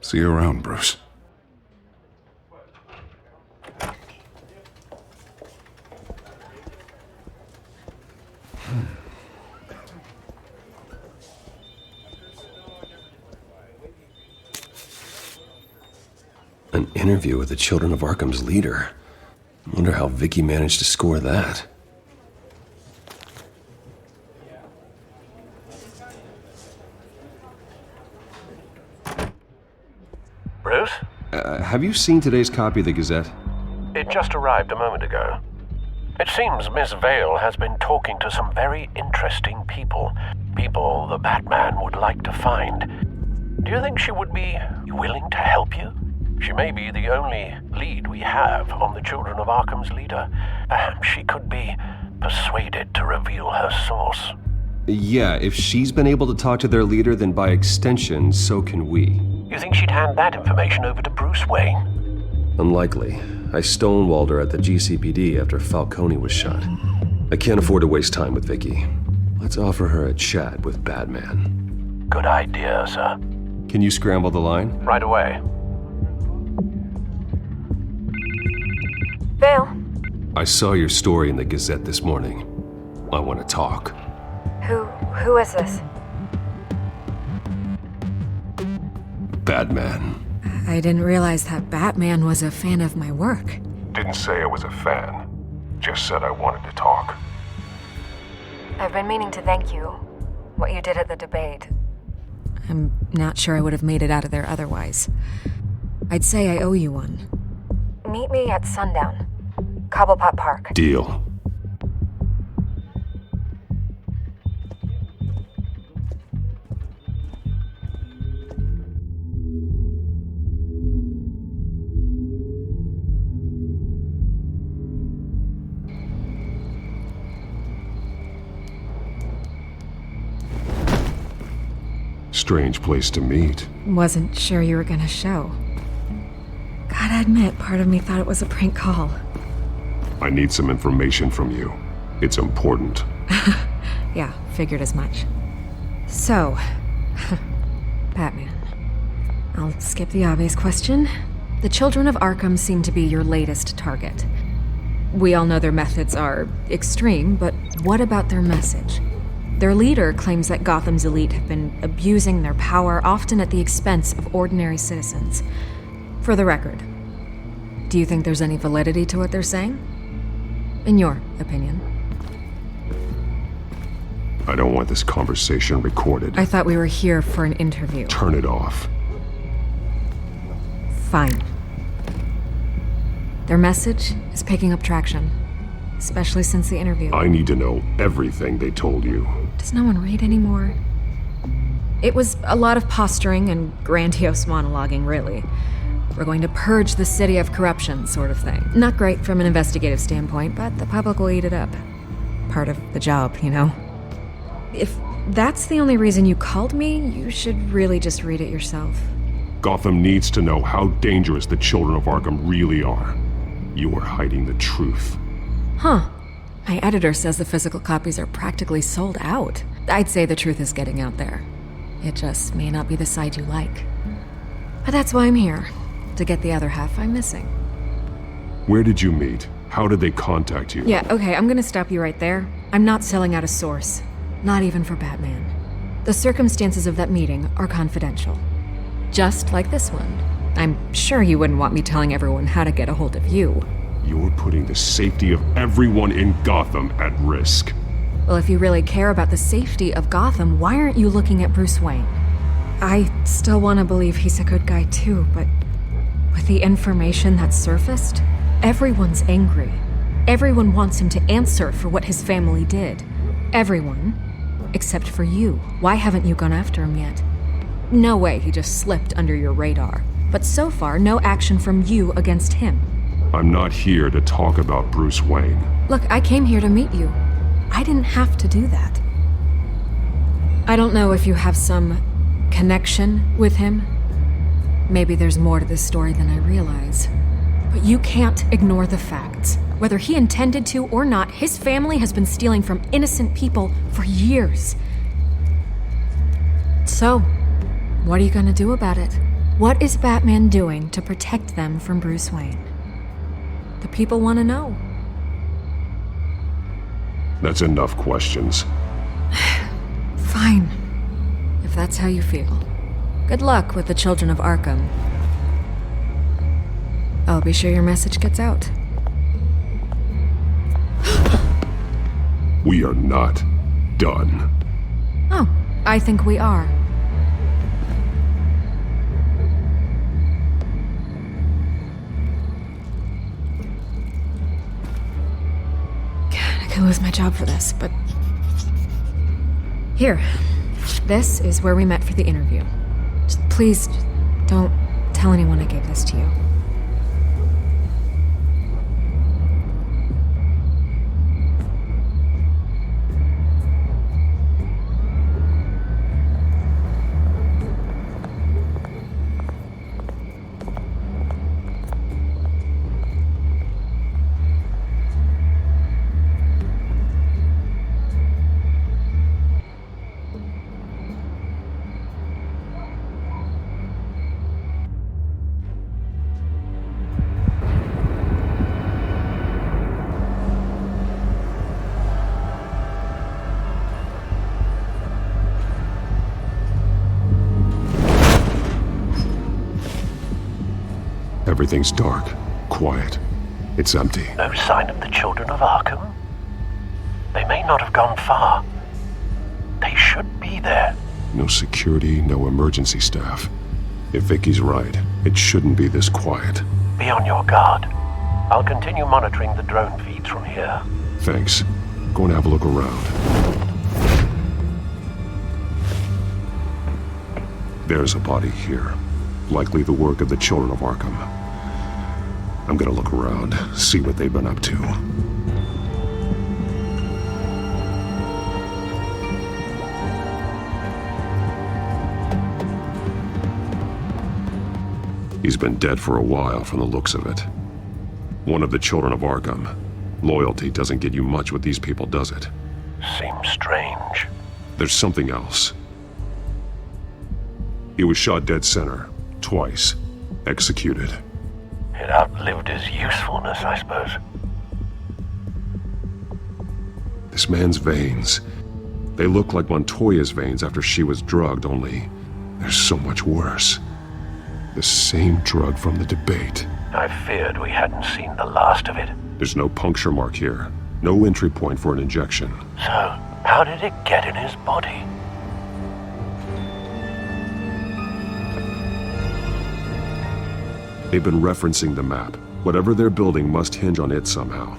See you around, Bruce. An interview with the Children of Arkham's leader. I wonder how Vicky managed to score that. Bruce? Have you seen today's copy of the Gazette? It just arrived a moment ago. It seems Miss Vale has been talking to some very interesting people. People the Batman would like to find. Do you think she would be willing to help you? She may be the only lead we have on the Children of Arkham's leader. Perhaps she could be persuaded to reveal her source. Yeah, if she's been able to talk to their leader, then by extension, so can we. You think she'd hand that information over to Bruce Wayne? Unlikely. I stonewalled her at the GCPD after Falcone was shot. I can't afford to waste time with Vicky. Let's offer her a chat with Batman. Good idea, sir. Can you scramble the line? Right away. Vale? I saw your story in the Gazette this morning. I want to talk. Who is this? Batman. I didn't realize that Batman was a fan of my work. Didn't say I was a fan. Just said I wanted to talk. I've been meaning to thank you. What you did at the debate. I'm not sure I would have made it out of there otherwise. I'd say I owe you one. Meet me at sundown. Cobblepot Park. Deal. Strange place to meet. Wasn't sure you were gonna show. Gotta admit, part of me thought it was a prank call. I need some information from you. It's important. Yeah, figured as much. So, Batman. I'll skip the obvious question. The Children of Arkham seem to be your latest target. We all know their methods are extreme, but what about their message? Their leader claims that Gotham's elite have been abusing their power, often at the expense of ordinary citizens. For the record, do you think there's any validity to what they're saying? In your opinion. I don't want this conversation recorded. I thought we were here for an interview. Turn it off. Fine. Their message is picking up traction, especially since the interview. I need to know everything they told you. Does no one read anymore? It was a lot of posturing and grandiose monologuing, really. We're going to purge the city of corruption, sort of thing. Not great from an investigative standpoint, but the public will eat it up. Part of the job, you know? If that's the only reason you called me, you should really just read it yourself. Gotham needs to know how dangerous the children of Arkham really are. You are hiding the truth. Huh. My editor says the physical copies are practically sold out. I'd say the truth is getting out there. It just may not be the side you like. But that's why I'm here, to get the other half I'm missing. Where did you meet? How did they contact you? Yeah, okay, I'm gonna stop you right there. I'm not selling out a source. Not even for Batman. The circumstances of that meeting are confidential. Just like this one. I'm sure you wouldn't want me telling everyone how to get a hold of you. You're putting the safety of everyone in Gotham at risk. Well, if you really care about the safety of Gotham, why aren't you looking at Bruce Wayne? I still want to believe he's a good guy too, but with the information that's surfaced, everyone's angry. Everyone wants him to answer for what his family did. Everyone, except for you. Why haven't you gone after him yet? No way he just slipped under your radar. But so far, no action from you against him. I'm not here to talk about Bruce Wayne. Look, I came here to meet you. I didn't have to do that. I don't know if you have some connection with him. Maybe there's more to this story than I realize. But you can't ignore the facts. Whether he intended to or not, his family has been stealing from innocent people for years. So, what are you gonna do about it? What is Batman doing to protect them from Bruce Wayne? The people want to know. That's enough questions. Fine. If that's how you feel. Good luck with the children of Arkham. I'll be sure your message gets out. We are not done. Oh, I think we are. I could lose my job for this, but... Here. This is where we met for the interview. Just please, don't tell anyone I gave this to you. Everything's dark, quiet. It's empty. No sign of the children of Arkham? They may not have gone far. They should be there. No security, no emergency staff. If Vicky's right, it shouldn't be this quiet. Be on your guard. I'll continue monitoring the drone feeds from here. Thanks. Go and have a look around. There's a body here. Likely the work of the children of Arkham. I'm gonna look around, see what they've been up to. He's been dead for a while from the looks of it. One of the children of Arkham. Loyalty doesn't get you much with these people, does it? Seems strange. There's something else. He was shot dead center, twice. Executed. It outlived his usefulness, I suppose. This man's veins. They look like Montoya's veins after she was drugged, only they're so much worse. The same drug from the debate. I feared we hadn't seen the last of it. There's no puncture mark here. No entry point for an injection. So, How did it get in his body? They've been referencing the map. Whatever they're building must hinge on it somehow.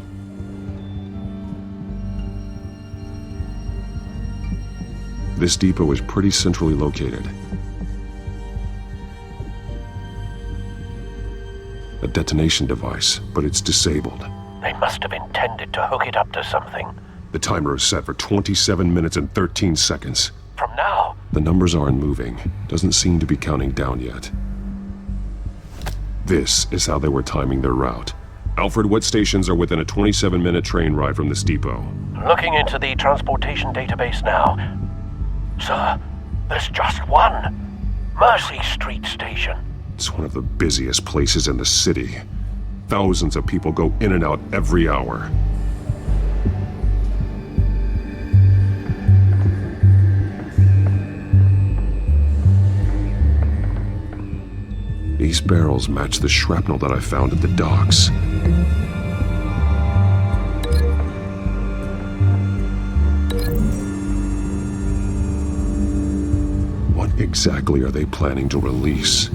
This depot is pretty centrally located. A detonation device, but it's disabled. They must have intended to hook it up to something. The timer is set for 27 minutes and 13 seconds. From now? The numbers aren't moving. Doesn't seem to be counting down yet. This is how they were timing their route. Alfred, what stations are within a 27-minute train ride from this depot? Looking into the transportation database now. Sir, there's just one. Mercy Street Station. It's one of the busiest places in the city. Thousands of people go in and out every hour. These barrels match the shrapnel that I found at the docks. What exactly are they planning to release?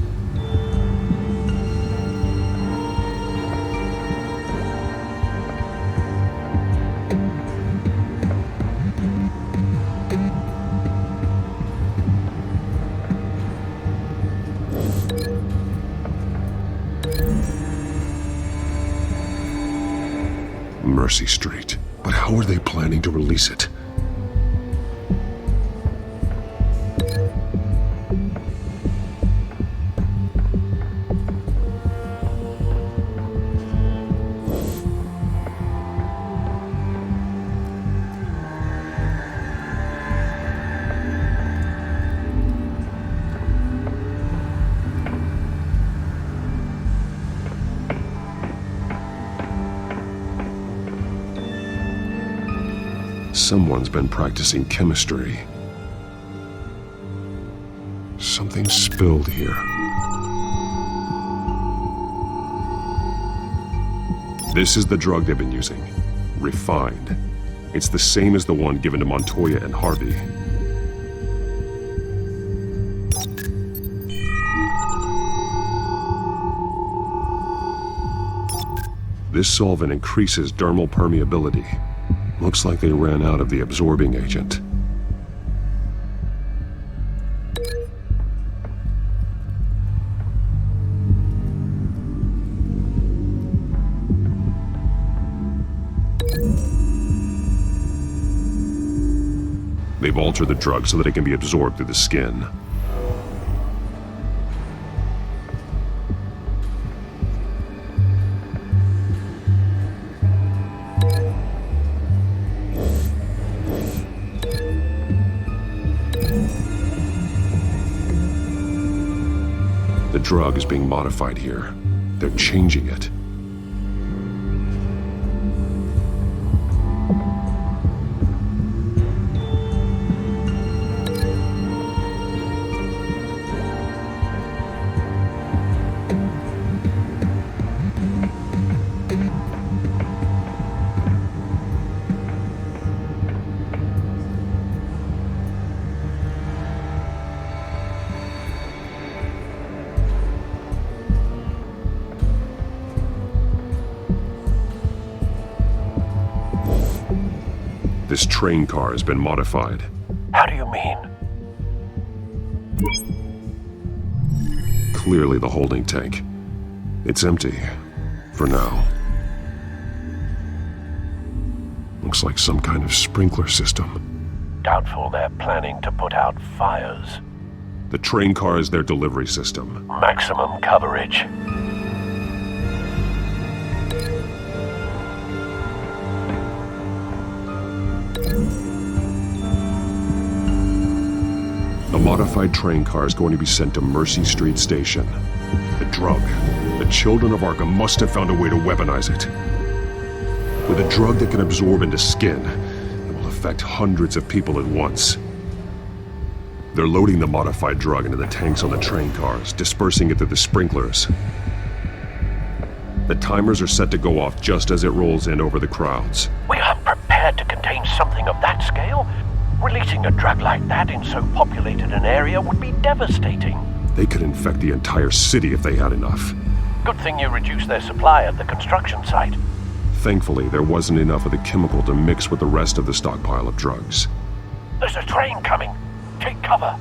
Mercy Street. But how are they planning to release it? Someone's been practicing chemistry. Something spilled here. This is the drug they've been using. Refined. It's the same as the one given to Montoya and Harvey. This solvent increases dermal permeability. Looks like they ran out of the absorbing agent. They've altered the drug so that it can be absorbed through the skin. The drug is being modified here. They're changing it. This train car has been modified. How do you mean? Clearly the holding tank. It's empty. For now. Looks like some kind of sprinkler system. Doubtful they're planning to put out fires. The train car is their delivery system. Maximum coverage. A modified train car is going to be sent to Mercy Street Station. The drug. The children of Arkham must have found a way to weaponize it. With a drug that can absorb into skin, it will affect hundreds of people at once. They're loading the modified drug into the tanks on the train cars, dispersing it through the sprinklers. The timers are set to go off just as it rolls in over the crowds. We aren't prepared to contain something of that scale, releasing a drug like that in so populated an area would be devastating. They could infect the entire city if they had enough. Good thing you reduced their supply at the construction site. Thankfully, there wasn't enough of the chemical to mix with the rest of the stockpile of drugs. There's a train coming. Take cover.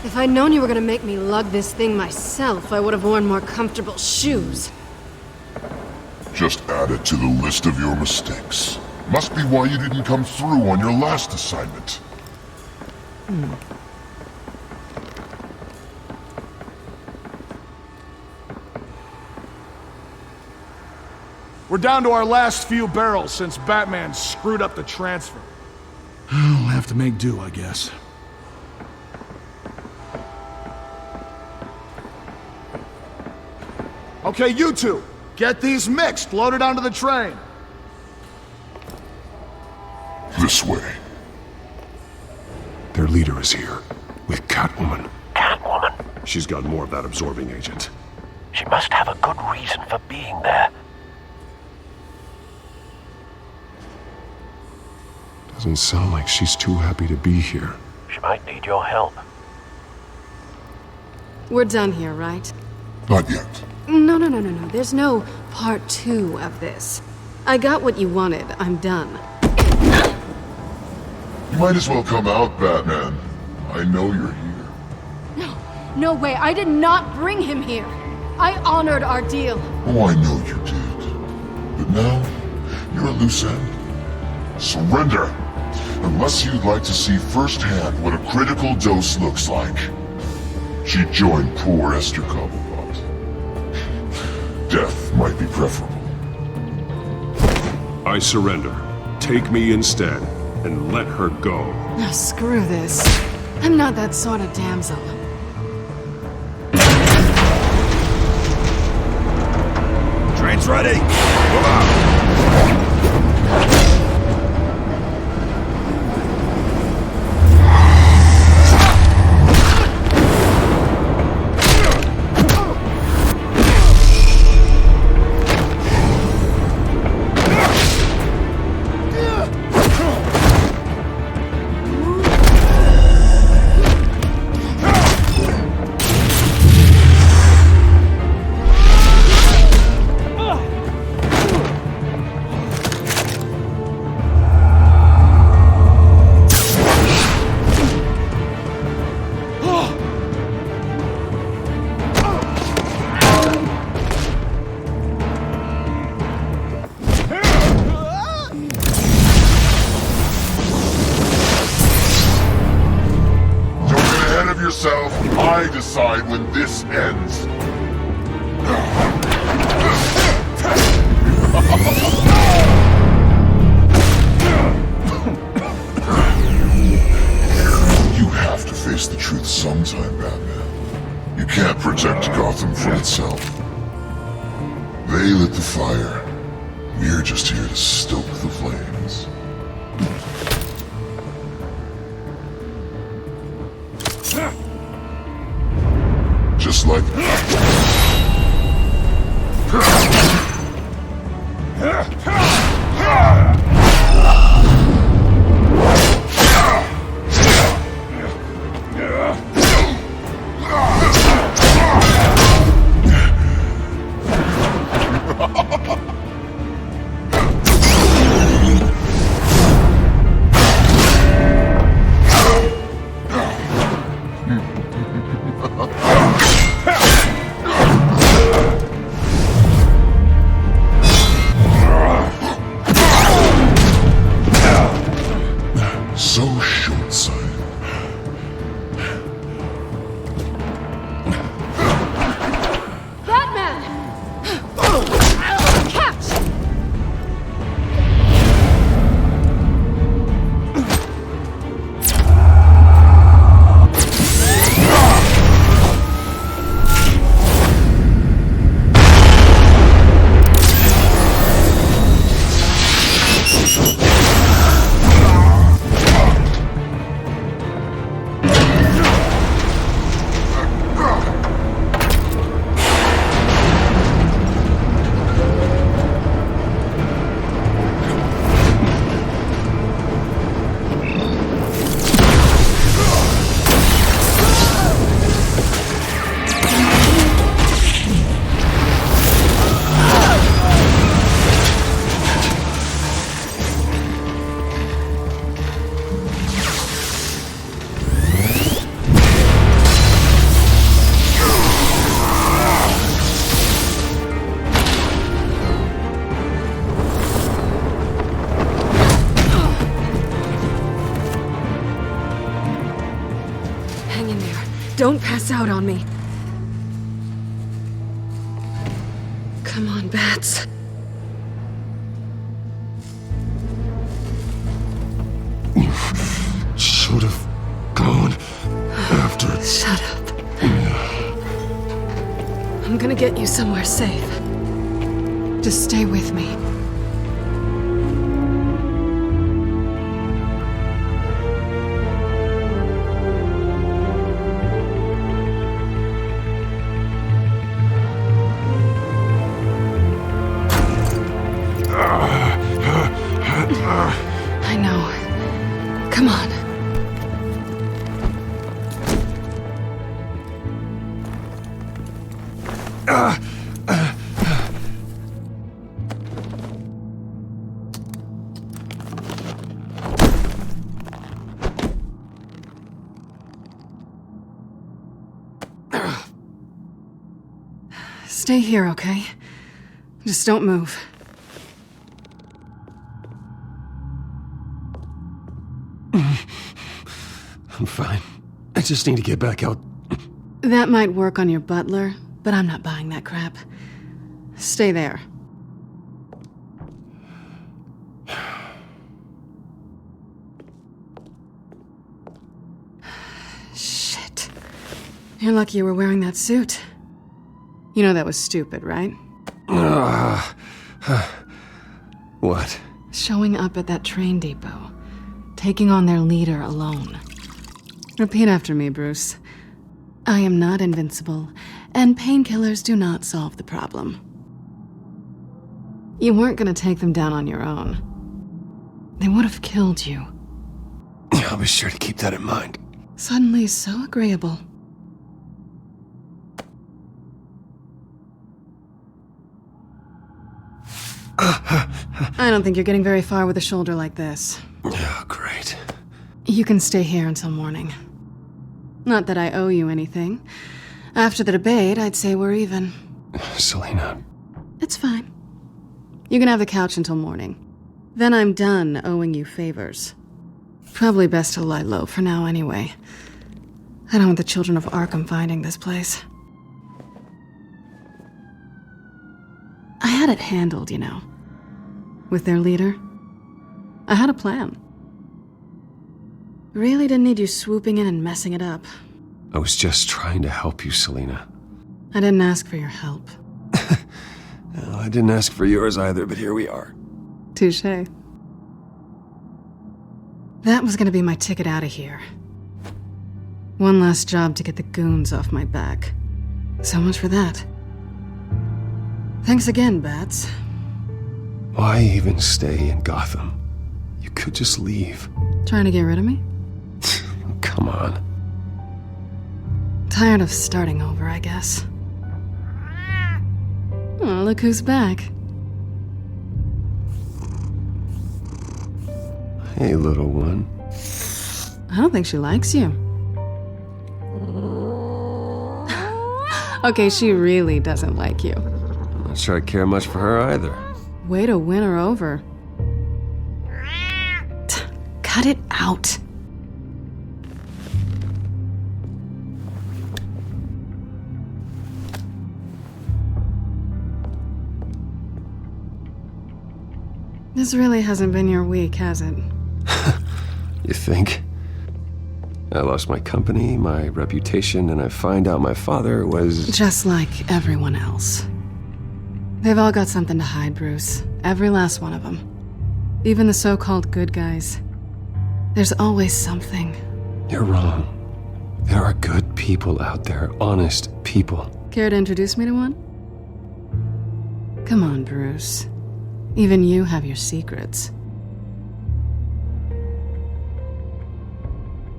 If I'd known you were gonna make me lug this thing myself, I would have worn more comfortable shoes. Just add it to the list of your mistakes. Must be why you didn't come through on your last assignment. We're down to our last few barrels since Batman screwed up the transfer. We'll have to make do, I guess. Okay, you two, get these mixed, loaded onto the train. This way. Their leader is here, with Catwoman. Catwoman? She's got more of that absorbing agent. She must have a good reason for being there. Doesn't sound like she's too happy to be here. She might need your help. We're done here, right? Not yet. No. There's no part 2 of this. I got what you wanted. I'm done. You might as well come out, Batman. I know you're here. No way. I did not bring him here. I honored our deal. Oh, I know you did. But now, you're a loose end. Surrender! Unless you'd like to see firsthand what a critical dose looks like. She joined poor Esther Cobblepot. Death might be preferable. I surrender. Take me instead, and let her go. Oh, screw this. I'm not that sort of damsel. Train's ready! Move out! I decide when this ends. You have to face the truth sometime, Batman. You can't protect Gotham from itself. They lit the fire. We're just here to stoke the flames. Just like so short-sighted. Batman! Don't pass out on me. Come on, Bats. Should have gone after. Shut up. I'm gonna get you somewhere safe. Just stay with me. I know. Come on. Stay here, okay? Just don't move. I'm fine. I just need to get back out. That might work on your butler, but I'm not buying that crap. Stay there. Shit. You're lucky you were wearing that suit. You know that was stupid, right? What? Showing up at that train depot. Taking on their leader alone. Repeat after me, Bruce. I am not invincible, and painkillers do not solve the problem. You weren't gonna take them down on your own. They would have killed you. I'll be sure to keep that in mind. Suddenly so agreeable. I don't think you're getting very far with a shoulder like this. Oh, great. You can stay here until morning. Not that I owe you anything. After the debate, I'd say we're even. Selina. It's fine. You can have the couch until morning. Then I'm done owing you favors. Probably best to lie low for now anyway. I don't want the children of Arkham finding this place. I had it handled, you know. With their leader. I had a plan. Really didn't need you swooping in and messing it up. I was just trying to help you, Selina. I didn't ask for your help. Well, I didn't ask for yours either, but here we are. Touché. That was gonna be my ticket out of here. One last job to get the goons off my back. So much for that. Thanks again, Bats. Why even stay in Gotham? You could just leave. Trying to get rid of me? Come on. Tired of starting over, I guess. Oh, look who's back. Hey, little one. I don't think she likes you. Okay, she really doesn't like you. I'm not sure I care much for her either. Way to win her over. Cut it out. This really hasn't been your week, has it? You think? I lost my company, my reputation, and I find out my father was... Just like everyone else. They've all got something to hide, Bruce. Every last one of them. Even the so-called good guys. There's always something. You're wrong. There are good people out there, honest people. Care to introduce me to one? Come on, Bruce. Even you have your secrets.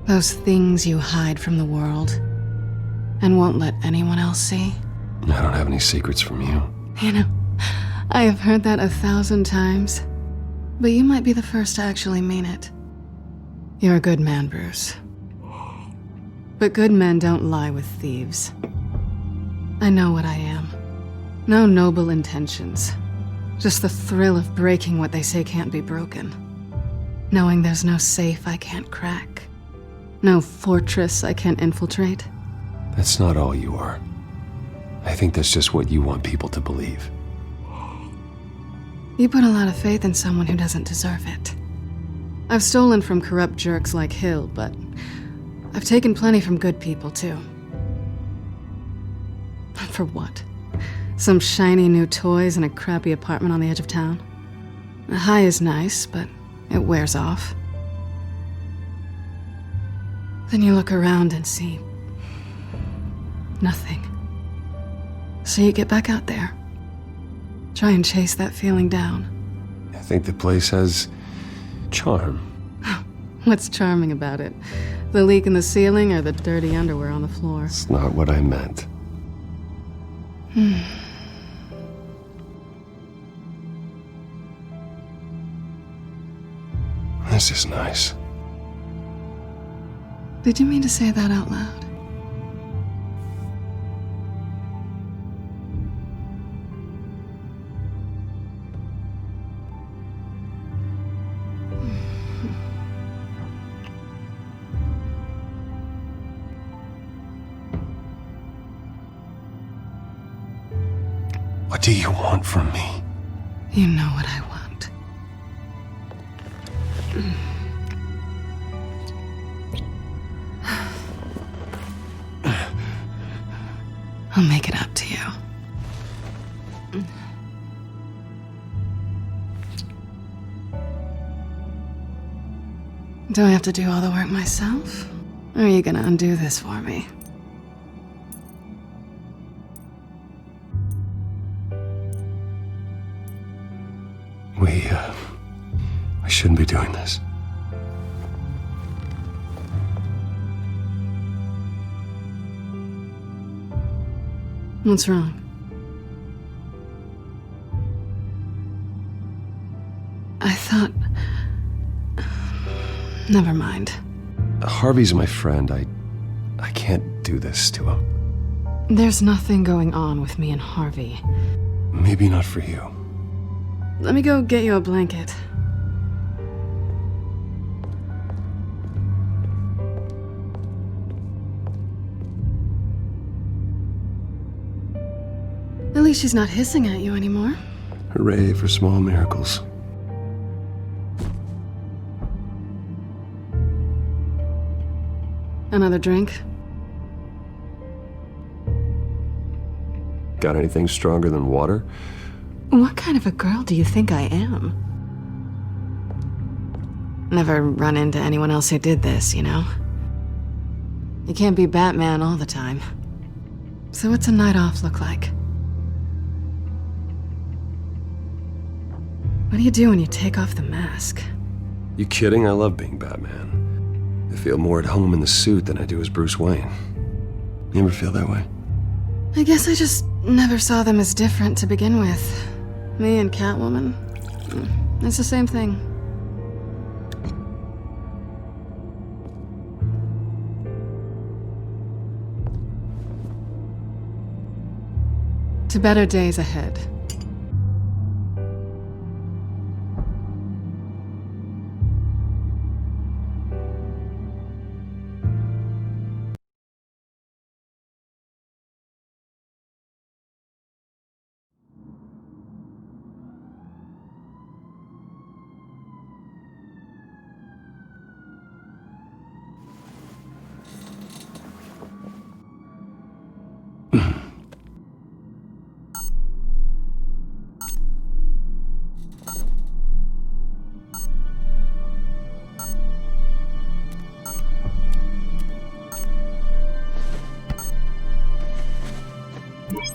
Those things you hide from the world and won't let anyone else see. I don't have any secrets from you. You know, I have heard that 1,000 times, but you might be the first to actually mean it. You're a good man, Bruce. But good men don't lie with thieves. I know what I am. No noble intentions. Just the thrill of breaking what they say can't be broken. Knowing there's no safe I can't crack. No fortress I can't infiltrate. That's not all you are. I think that's just what you want people to believe. You put a lot of faith in someone who doesn't deserve it. I've stolen from corrupt jerks like Hill, but I've taken plenty from good people, too. For what? Some shiny new toys and a crappy apartment on the edge of town? A high is nice, but it wears off. Then you look around and see nothing. So you get back out there. Try and chase that feeling down. I think the place has charm. What's charming about it? The leak in the ceiling or the dirty underwear on the floor? It's not what I meant. This is nice. Did you mean to say that out loud? What do you want from me? You know what I want. I'll make it up to you. Do I have to do all the work myself? Or are you gonna undo this for me? I shouldn't be doing this. What's wrong? I thought... Never mind. Harvey's my friend. I can't do this to him. There's nothing going on with me and Harvey. Maybe not for you. Let me go get you a blanket. At least she's not hissing at you anymore. Hooray for small miracles. Another drink? Got anything stronger than water? What kind of a girl do you think I am? Never run into anyone else who did this, you know? You can't be Batman all the time. So what's a night off look like? What do you do when you take off the mask? You kidding? I love being Batman. I feel more at home in the suit than I do as Bruce Wayne. You ever feel that way? I guess I just never saw them as different to begin with. Me and Catwoman, it's the same thing. To better days ahead.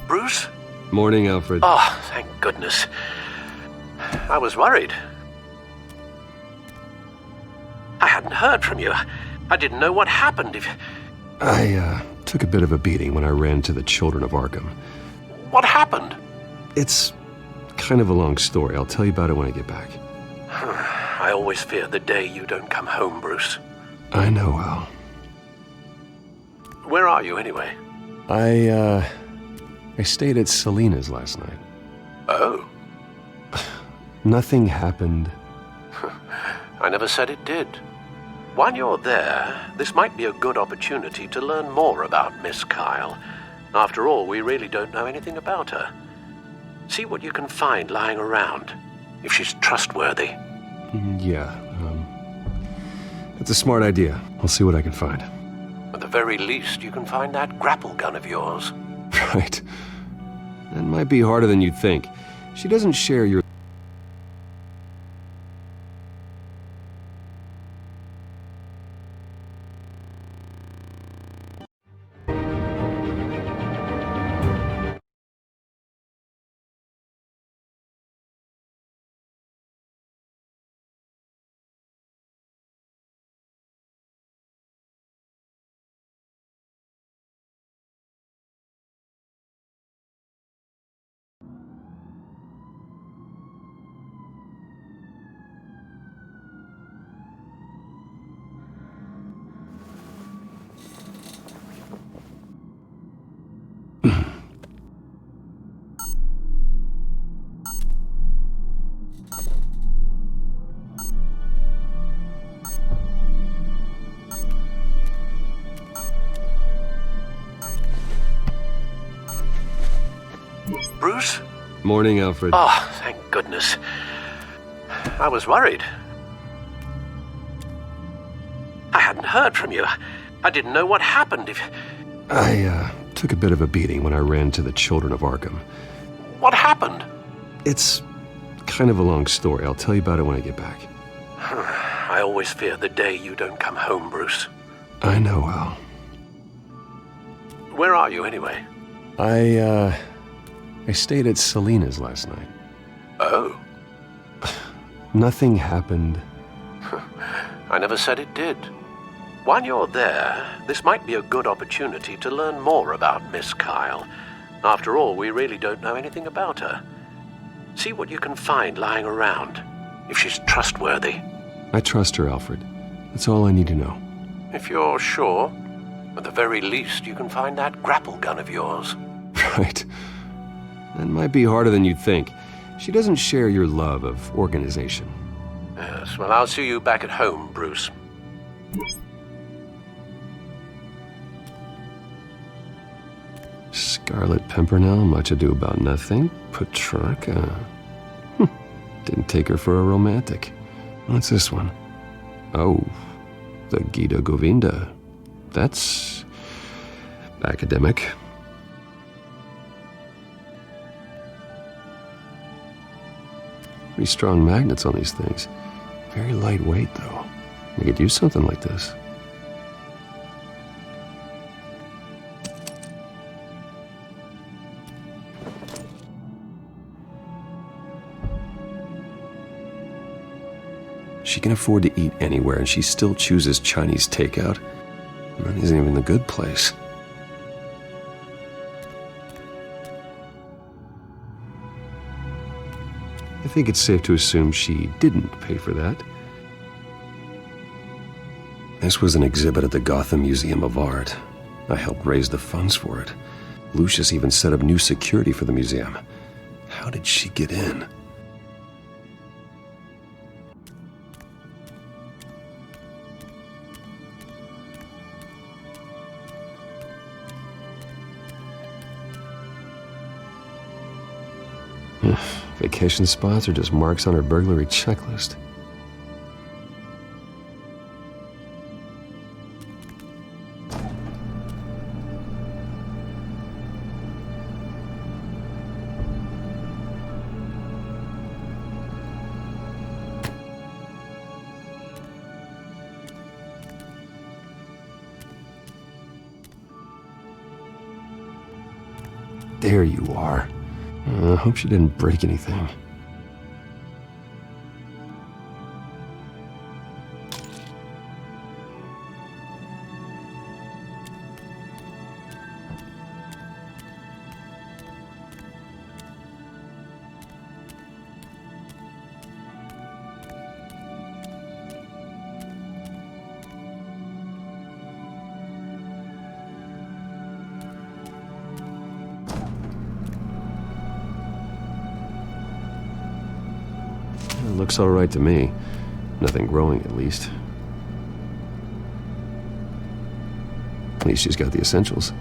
Bruce? Morning, Alfred. Oh, thank goodness. I was worried. I hadn't heard from you. I didn't know what happened. I took a bit of a beating when I ran to the children of Arkham. What happened? It's kind of a long story. I'll tell you about it when I get back. I always fear the day you don't come home, Bruce. I know, Al. Where are you, anyway? I stayed at Selena's last night. Oh. Nothing happened. I never said it did. While you're there, this might be a good opportunity to learn more about Miss Kyle. After all, we really don't know anything about her. See what you can find lying around, if she's trustworthy. Yeah, that's a smart idea. I'll see what I can find. At the very least, you can find that grapple gun of yours. Right. That might be harder than you'd think. She doesn't share your... Bruce? Morning, Alfred. Oh, thank goodness. I was worried. I hadn't heard from you. I didn't know what happened. I took a bit of a beating when I ran to the children of Arkham. What happened? It's kind of a long story. I'll tell you about it when I get back. I always fear the day you don't come home, Bruce. I know, Al. Where are you, anyway? I stayed at Selena's last night. Oh. Nothing happened. I never said it did. While you're there, this might be a good opportunity to learn more about Miss Kyle. After all, we really don't know anything about her. See what you can find lying around, if she's trustworthy. I trust her, Alfred. That's all I need to know. If you're sure, at the very least, you can find that grapple gun of yours. Right. That might be harder than you'd think. She doesn't share your love of organization. Yes, well, I'll see you back at home, Bruce. Scarlet Pimpernel, Much Ado About Nothing, Petrarca. Didn't take her for a romantic. What's this one? Oh, the Gita Govinda. That's academic. Pretty strong magnets on these things. Very lightweight, though. We could use something like this. She can afford to eat anywhere, and she still chooses Chinese takeout. That isn't even the good place. I think it's safe to assume she didn't pay for that. This was an exhibit at the Gotham Museum of Art. I helped raise the funds for it. Lucius even set up new security for the museum. How did she get in? Vacation spots are just marks on her burglary checklist. There you are. I hope she didn't break anything. Looks all right to me. Nothing growing, at least. At least she's got the essentials.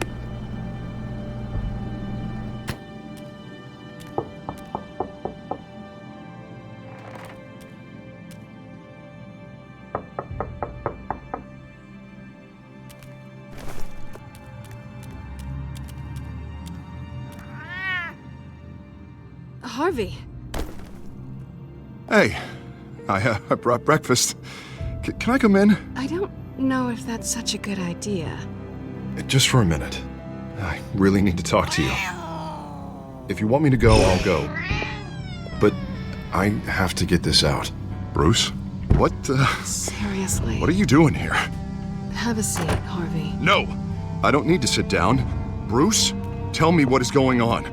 Harvey. Hey, I brought breakfast. Can I come in? I don't know if that's such a good idea. Just for a minute. I really need to talk to you. If you want me to go, I'll go. But I have to get this out. Bruce? What, Seriously. What are you doing here? Have a seat, Harvey. No! I don't need to sit down. Bruce, tell me what is going on.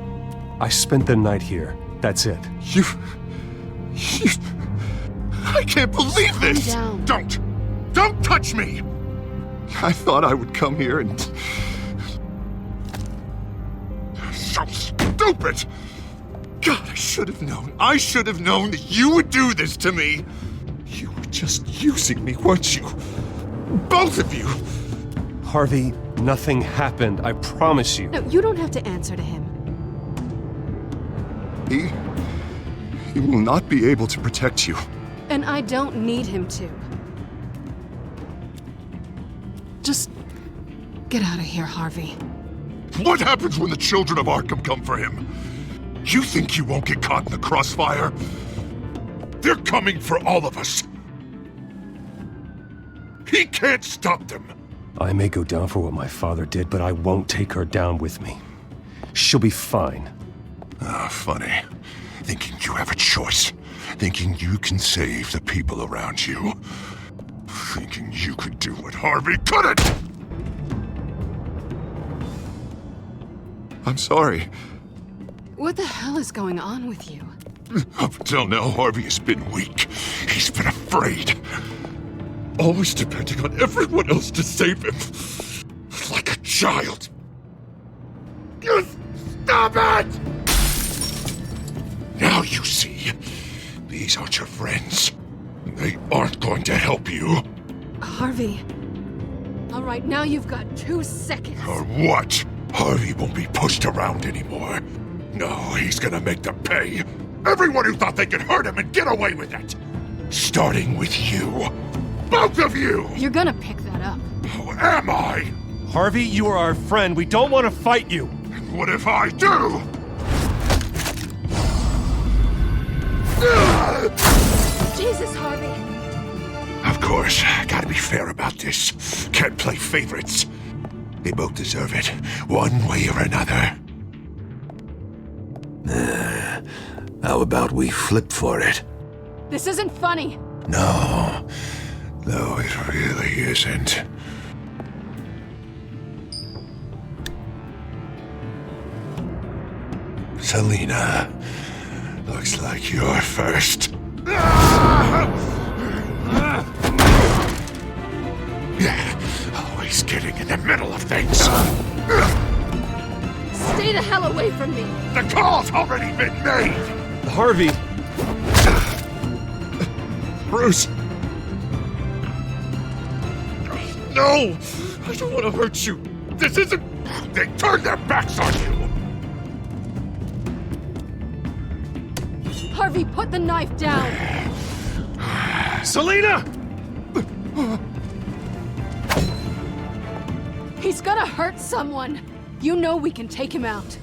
I spent the night here. That's it. You... I can't believe this! Calm down. Don't touch me! I thought I would come here and... So stupid! God, I should have known. I should have known that you would do this to me! You were just using me, weren't you? Both of you! Harvey, nothing happened. I promise you. No, you don't have to answer to him. He will not be able to protect you. And I don't need him to. Just get out of here, Harvey. What happens when the children of Arkham come for him? You think you won't get caught in the crossfire? They're coming for all of us. He can't stop them. I may go down for what my father did, but I won't take her down with me. She'll be fine. Ah, funny. Thinking you have a choice. Thinking you can save the people around you. Thinking you could do what Harvey couldn't! I'm sorry. What the hell is going on with you? Up until now, Harvey has been weak. He's been afraid. Always depending on everyone else to save him. Like a child. Stop it! Now you see. These aren't your friends. They aren't going to help you. Harvey. All right, now you've got 2 seconds. Or what? Harvey won't be pushed around anymore. No, he's gonna make them pay. Everyone who thought they could hurt him and get away with it. Starting with you. Both of you! You're gonna pick that up. Who am I? Harvey, you are our friend. We don't want to fight you. And what if I do? Jesus, Harvey. Of course, gotta be fair about this. Can't play favorites. They both deserve it, one way or another. How about we flip for it? This isn't funny. No, it really isn't. Selina, looks like you're first. Always getting in the middle of things. Stay the hell away from me. The call's already been made. Harvey. Bruce. No! I don't want to hurt you. This isn't... They turned their backs on you. Harvey, put the knife down. Selina! He's gonna hurt someone. You know we can take him out.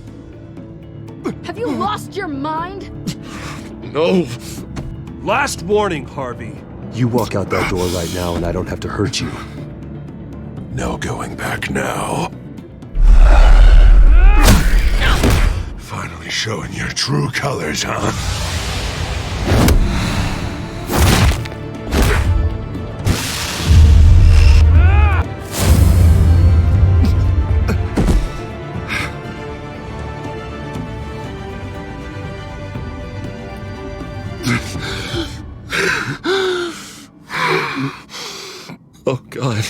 Have you lost your mind? No. Last warning, Harvey. You walk out that door right now and I don't have to hurt you. No going back now. Finally showing your true colors, huh? Oh, God.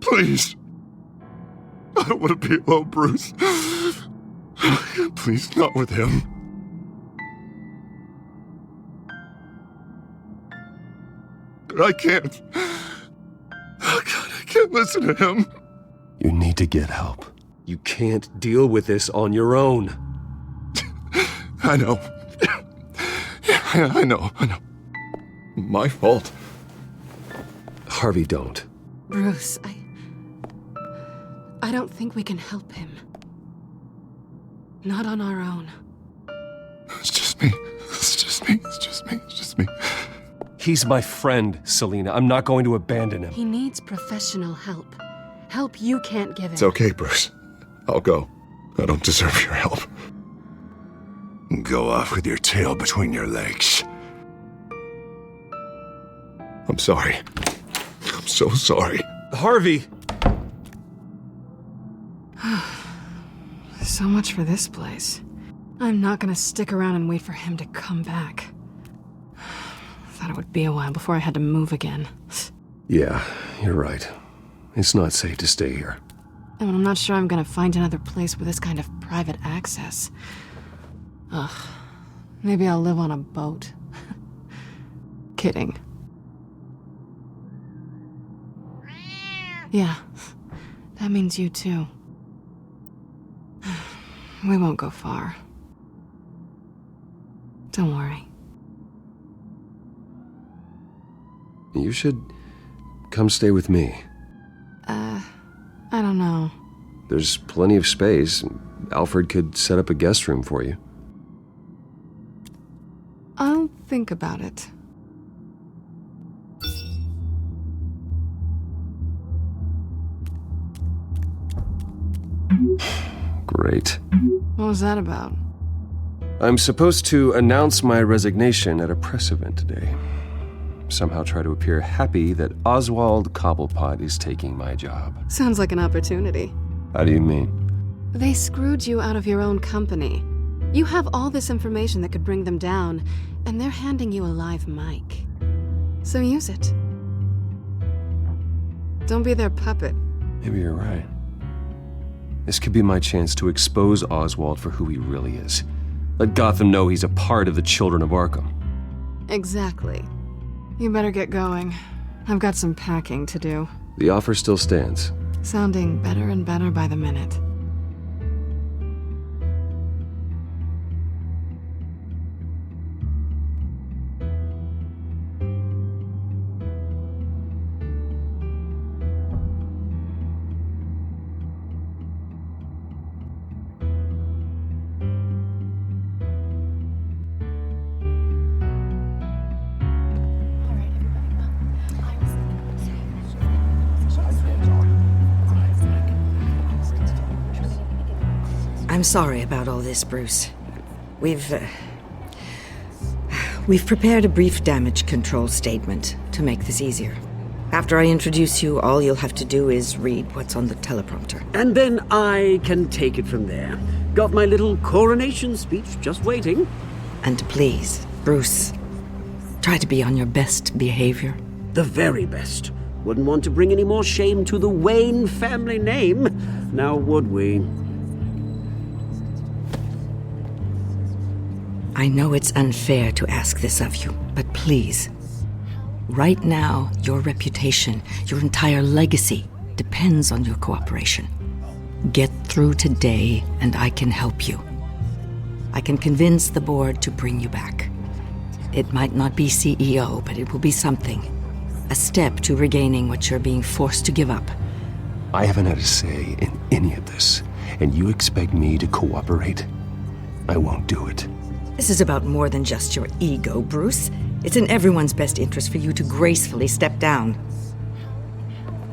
Please. I don't want to be alone, Bruce. Please, not with him. But I can't. Oh, God, I listen to him. You need to get help. You can't deal with this on your own. I know. Yeah, I know. My fault. Harvey, don't. Bruce, I don't think we can help him. Not on our own. It's just me. He's my friend, Selina. I'm not going to abandon him. He needs professional help. Help you can't give him. It's okay, Bruce. I'll go. I don't deserve your help. Go off with your tail between your legs. I'm sorry. I'm so sorry. Harvey! So much for this place. I'm not gonna stick around and wait for him to come back. Thought it would be a while before I had to move again. Yeah, you're right. It's not safe to stay here. And I'm not sure I'm gonna find another place with this kind of private access. Ugh. Maybe I'll live on a boat. Kidding. Yeah, that means you too. We won't go far. Don't worry. You should come stay with me. I don't know. There's plenty of space. Alfred could set up a guest room for you. I'll think about it. Great. What was that about? I'm supposed to announce my resignation at a press event today. Somehow try to appear happy that Oswald Cobblepot is taking my job. Sounds like an opportunity. How do you mean? They screwed you out of your own company. You have all this information that could bring them down, and they're handing you a live mic. So use it. Don't be their puppet. Maybe you're right. This could be my chance to expose Oswald for who he really is. Let Gotham know he's a part of the Children of Arkham. Exactly. You better get going. I've got some packing to do. The offer still stands. Sounding better and better by the minute. I'm sorry about all this, Bruce. We've prepared a brief damage control statement to make this easier. After I introduce you, all you'll have to do is read what's on the teleprompter. And then I can take it from there. Got my little coronation speech just waiting. And please, Bruce, try to be on your best behavior. The very best. Wouldn't want to bring any more shame to the Wayne family name, now would we? I know it's unfair to ask this of you, but please. Right now, your reputation, your entire legacy, depends on your cooperation. Get through today, and I can help you. I can convince the board to bring you back. It might not be CEO, but it will be something. A step to regaining what you're being forced to give up. I haven't had a say in any of this, and you expect me to cooperate? I won't do it. This is about more than just your ego, Bruce. It's in everyone's best interest for you to gracefully step down.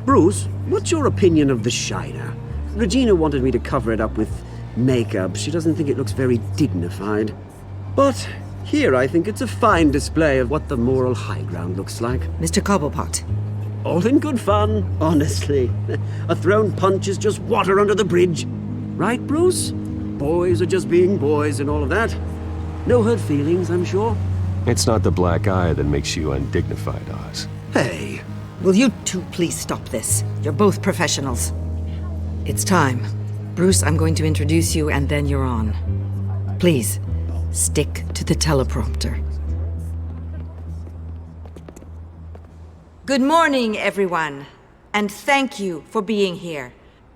Bruce, what's your opinion of the Shiner? Regina wanted me to cover it up with makeup. She doesn't think it looks very dignified. But here I think it's a fine display of what the moral high ground looks like. Mr. Cobblepot. All in good fun, honestly. A thrown punch is just water under the bridge. Right, Bruce? Boys are just being boys and all of that. No hurt feelings, I'm sure. It's not the black eye that makes you undignified, Oz. Hey, will you two please stop this? You're both professionals. It's time. Bruce, I'm going to introduce you and then you're on. Please, stick to the teleprompter. Good morning, everyone. And thank you for being here.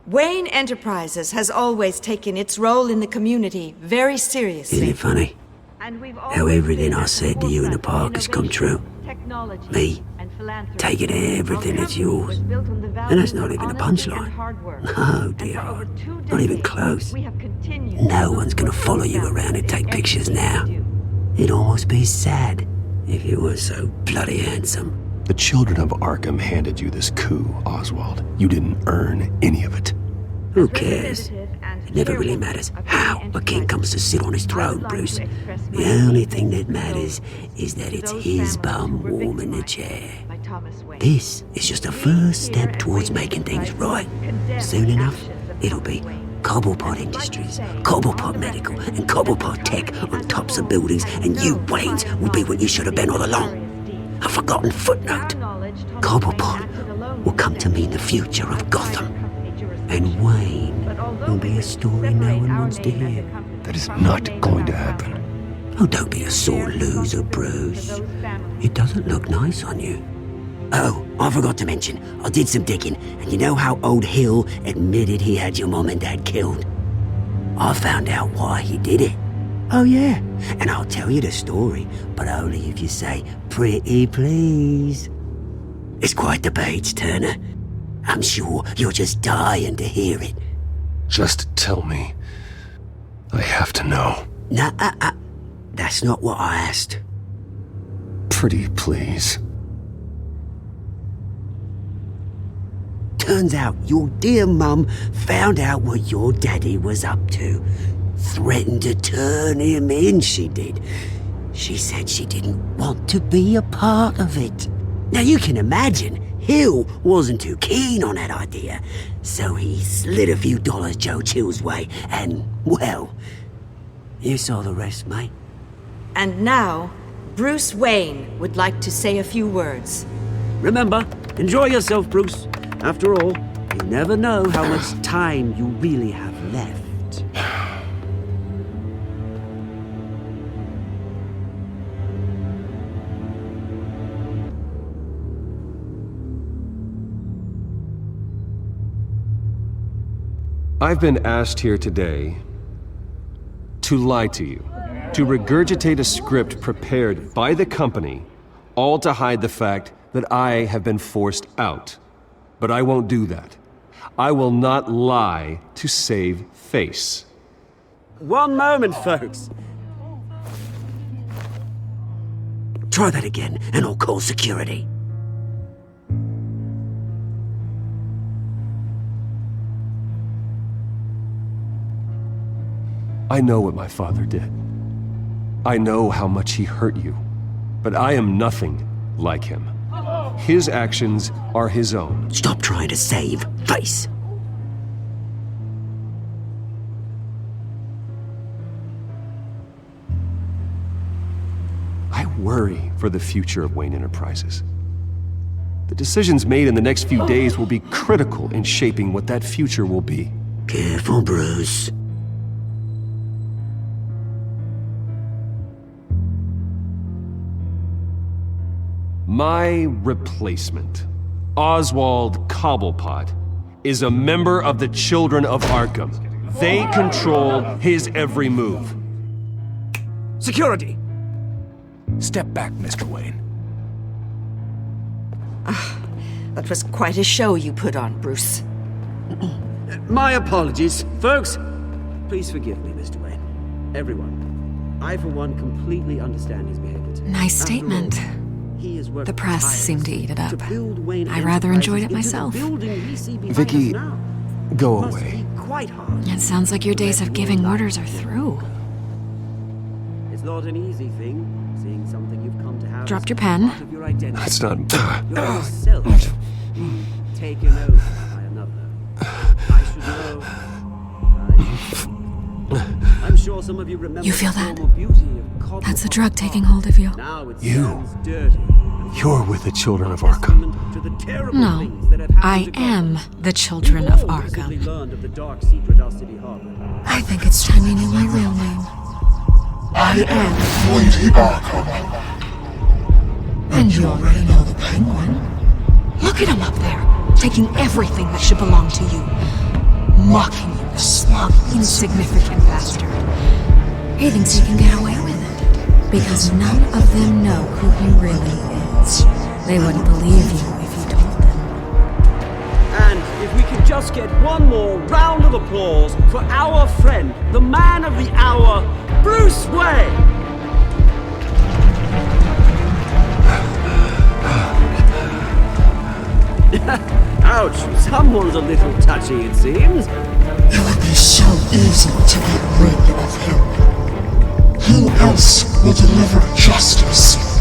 Wayne Enterprises has always taken its role in the community very seriously. Isn't it funny? How everything I said to you in the park has come true. Me, taking everything that's yours. And that's not even a punchline. No, dear. Not even close. No one's gonna follow you around and take pictures now. It'd almost be sad if you were so bloody handsome. The children of Arkham handed you this coup, Oswald. You didn't earn any of it. Who cares? It never really matters how a king comes to sit on his throne, Bruce. The only thing that matters is that it's his bum warm in the chair. This is just a first step towards making things right. Soon enough, it'll be Cobblepot Industries, Cobblepot Medical, and Cobblepot Tech on tops of buildings, and you, Waynes, will be what you should have been all along. A forgotten footnote. Cobblepot will come to mean the future of Gotham. And Wayne will be a story no one wants to hear. That is not going to happen. Oh, don't be a sore loser, Bruce. It doesn't look nice on you. Oh, I forgot to mention, I did some digging, and you know how old Hill admitted he had your mom and dad killed? I found out why he did it. Oh yeah, and I'll tell you the story, but only if you say, pretty please. It's quite the page turner. I'm sure you're just dying to hear it. Just tell me. I have to know. Nah, that's not what I asked. Pretty please. Turns out your dear mum found out what your daddy was up to. Threatened to turn him in, she did. She said she didn't want to be a part of it. Now you can imagine, Hill wasn't too keen on that idea, so he slid a few dollars Joe Chill's way, and, well, you saw the rest, mate. And now, Bruce Wayne would like to say a few words. Remember, enjoy yourself, Bruce. After all, you never know how much time you really have left. I've been asked here today to lie to you, to regurgitate a script prepared by the company, all to hide the fact that I have been forced out. But I won't do that. I will not lie to save face. One moment, folks. Try that again, and I'll call security. I know what my father did. I know how much he hurt you. But I am nothing like him. His actions are his own. Stop trying to save face. I worry for the future of Wayne Enterprises. The decisions made in the next few days will be critical in shaping what that future will be. Careful, Bruce. My replacement, Oswald Cobblepot, is a member of the Children of Arkham. They control his every move. Security! Step back, Mr. Wayne. That was quite a show you put on, Bruce. My apologies. Folks, please forgive me, Mr. Wayne. Everyone. I, for one, completely understand his behavior today. Nice statement. The press seemed to eat it up. I rather enjoyed it myself. Vicky, go away. It sounds like your days of giving orders are through. It's not an easy thing, seeing something you've come to have. Dropped your pen. That's not... Yourself taken over by another. I should know. I'm sure some of you remember. You feel that? That's the drug taking hold of you. You're with the Children of Arkham. No, I am the Children of Arkham. I think it's time you knew my real name. I am Lady Arkham. And you already know the Penguin. Look at him up there. taking everything that should belong to you. Mocking you, the smug, insignificant bastard. He thinks he can get away with it, because none of them know who he really is. They wouldn't believe you if you told them. And if we could just get one more round of applause for our friend, the man of the hour, Bruce Wayne! Ouch, someone's a little touchy, it seems. It would be so easy to get rid of him. Who else will deliver justice?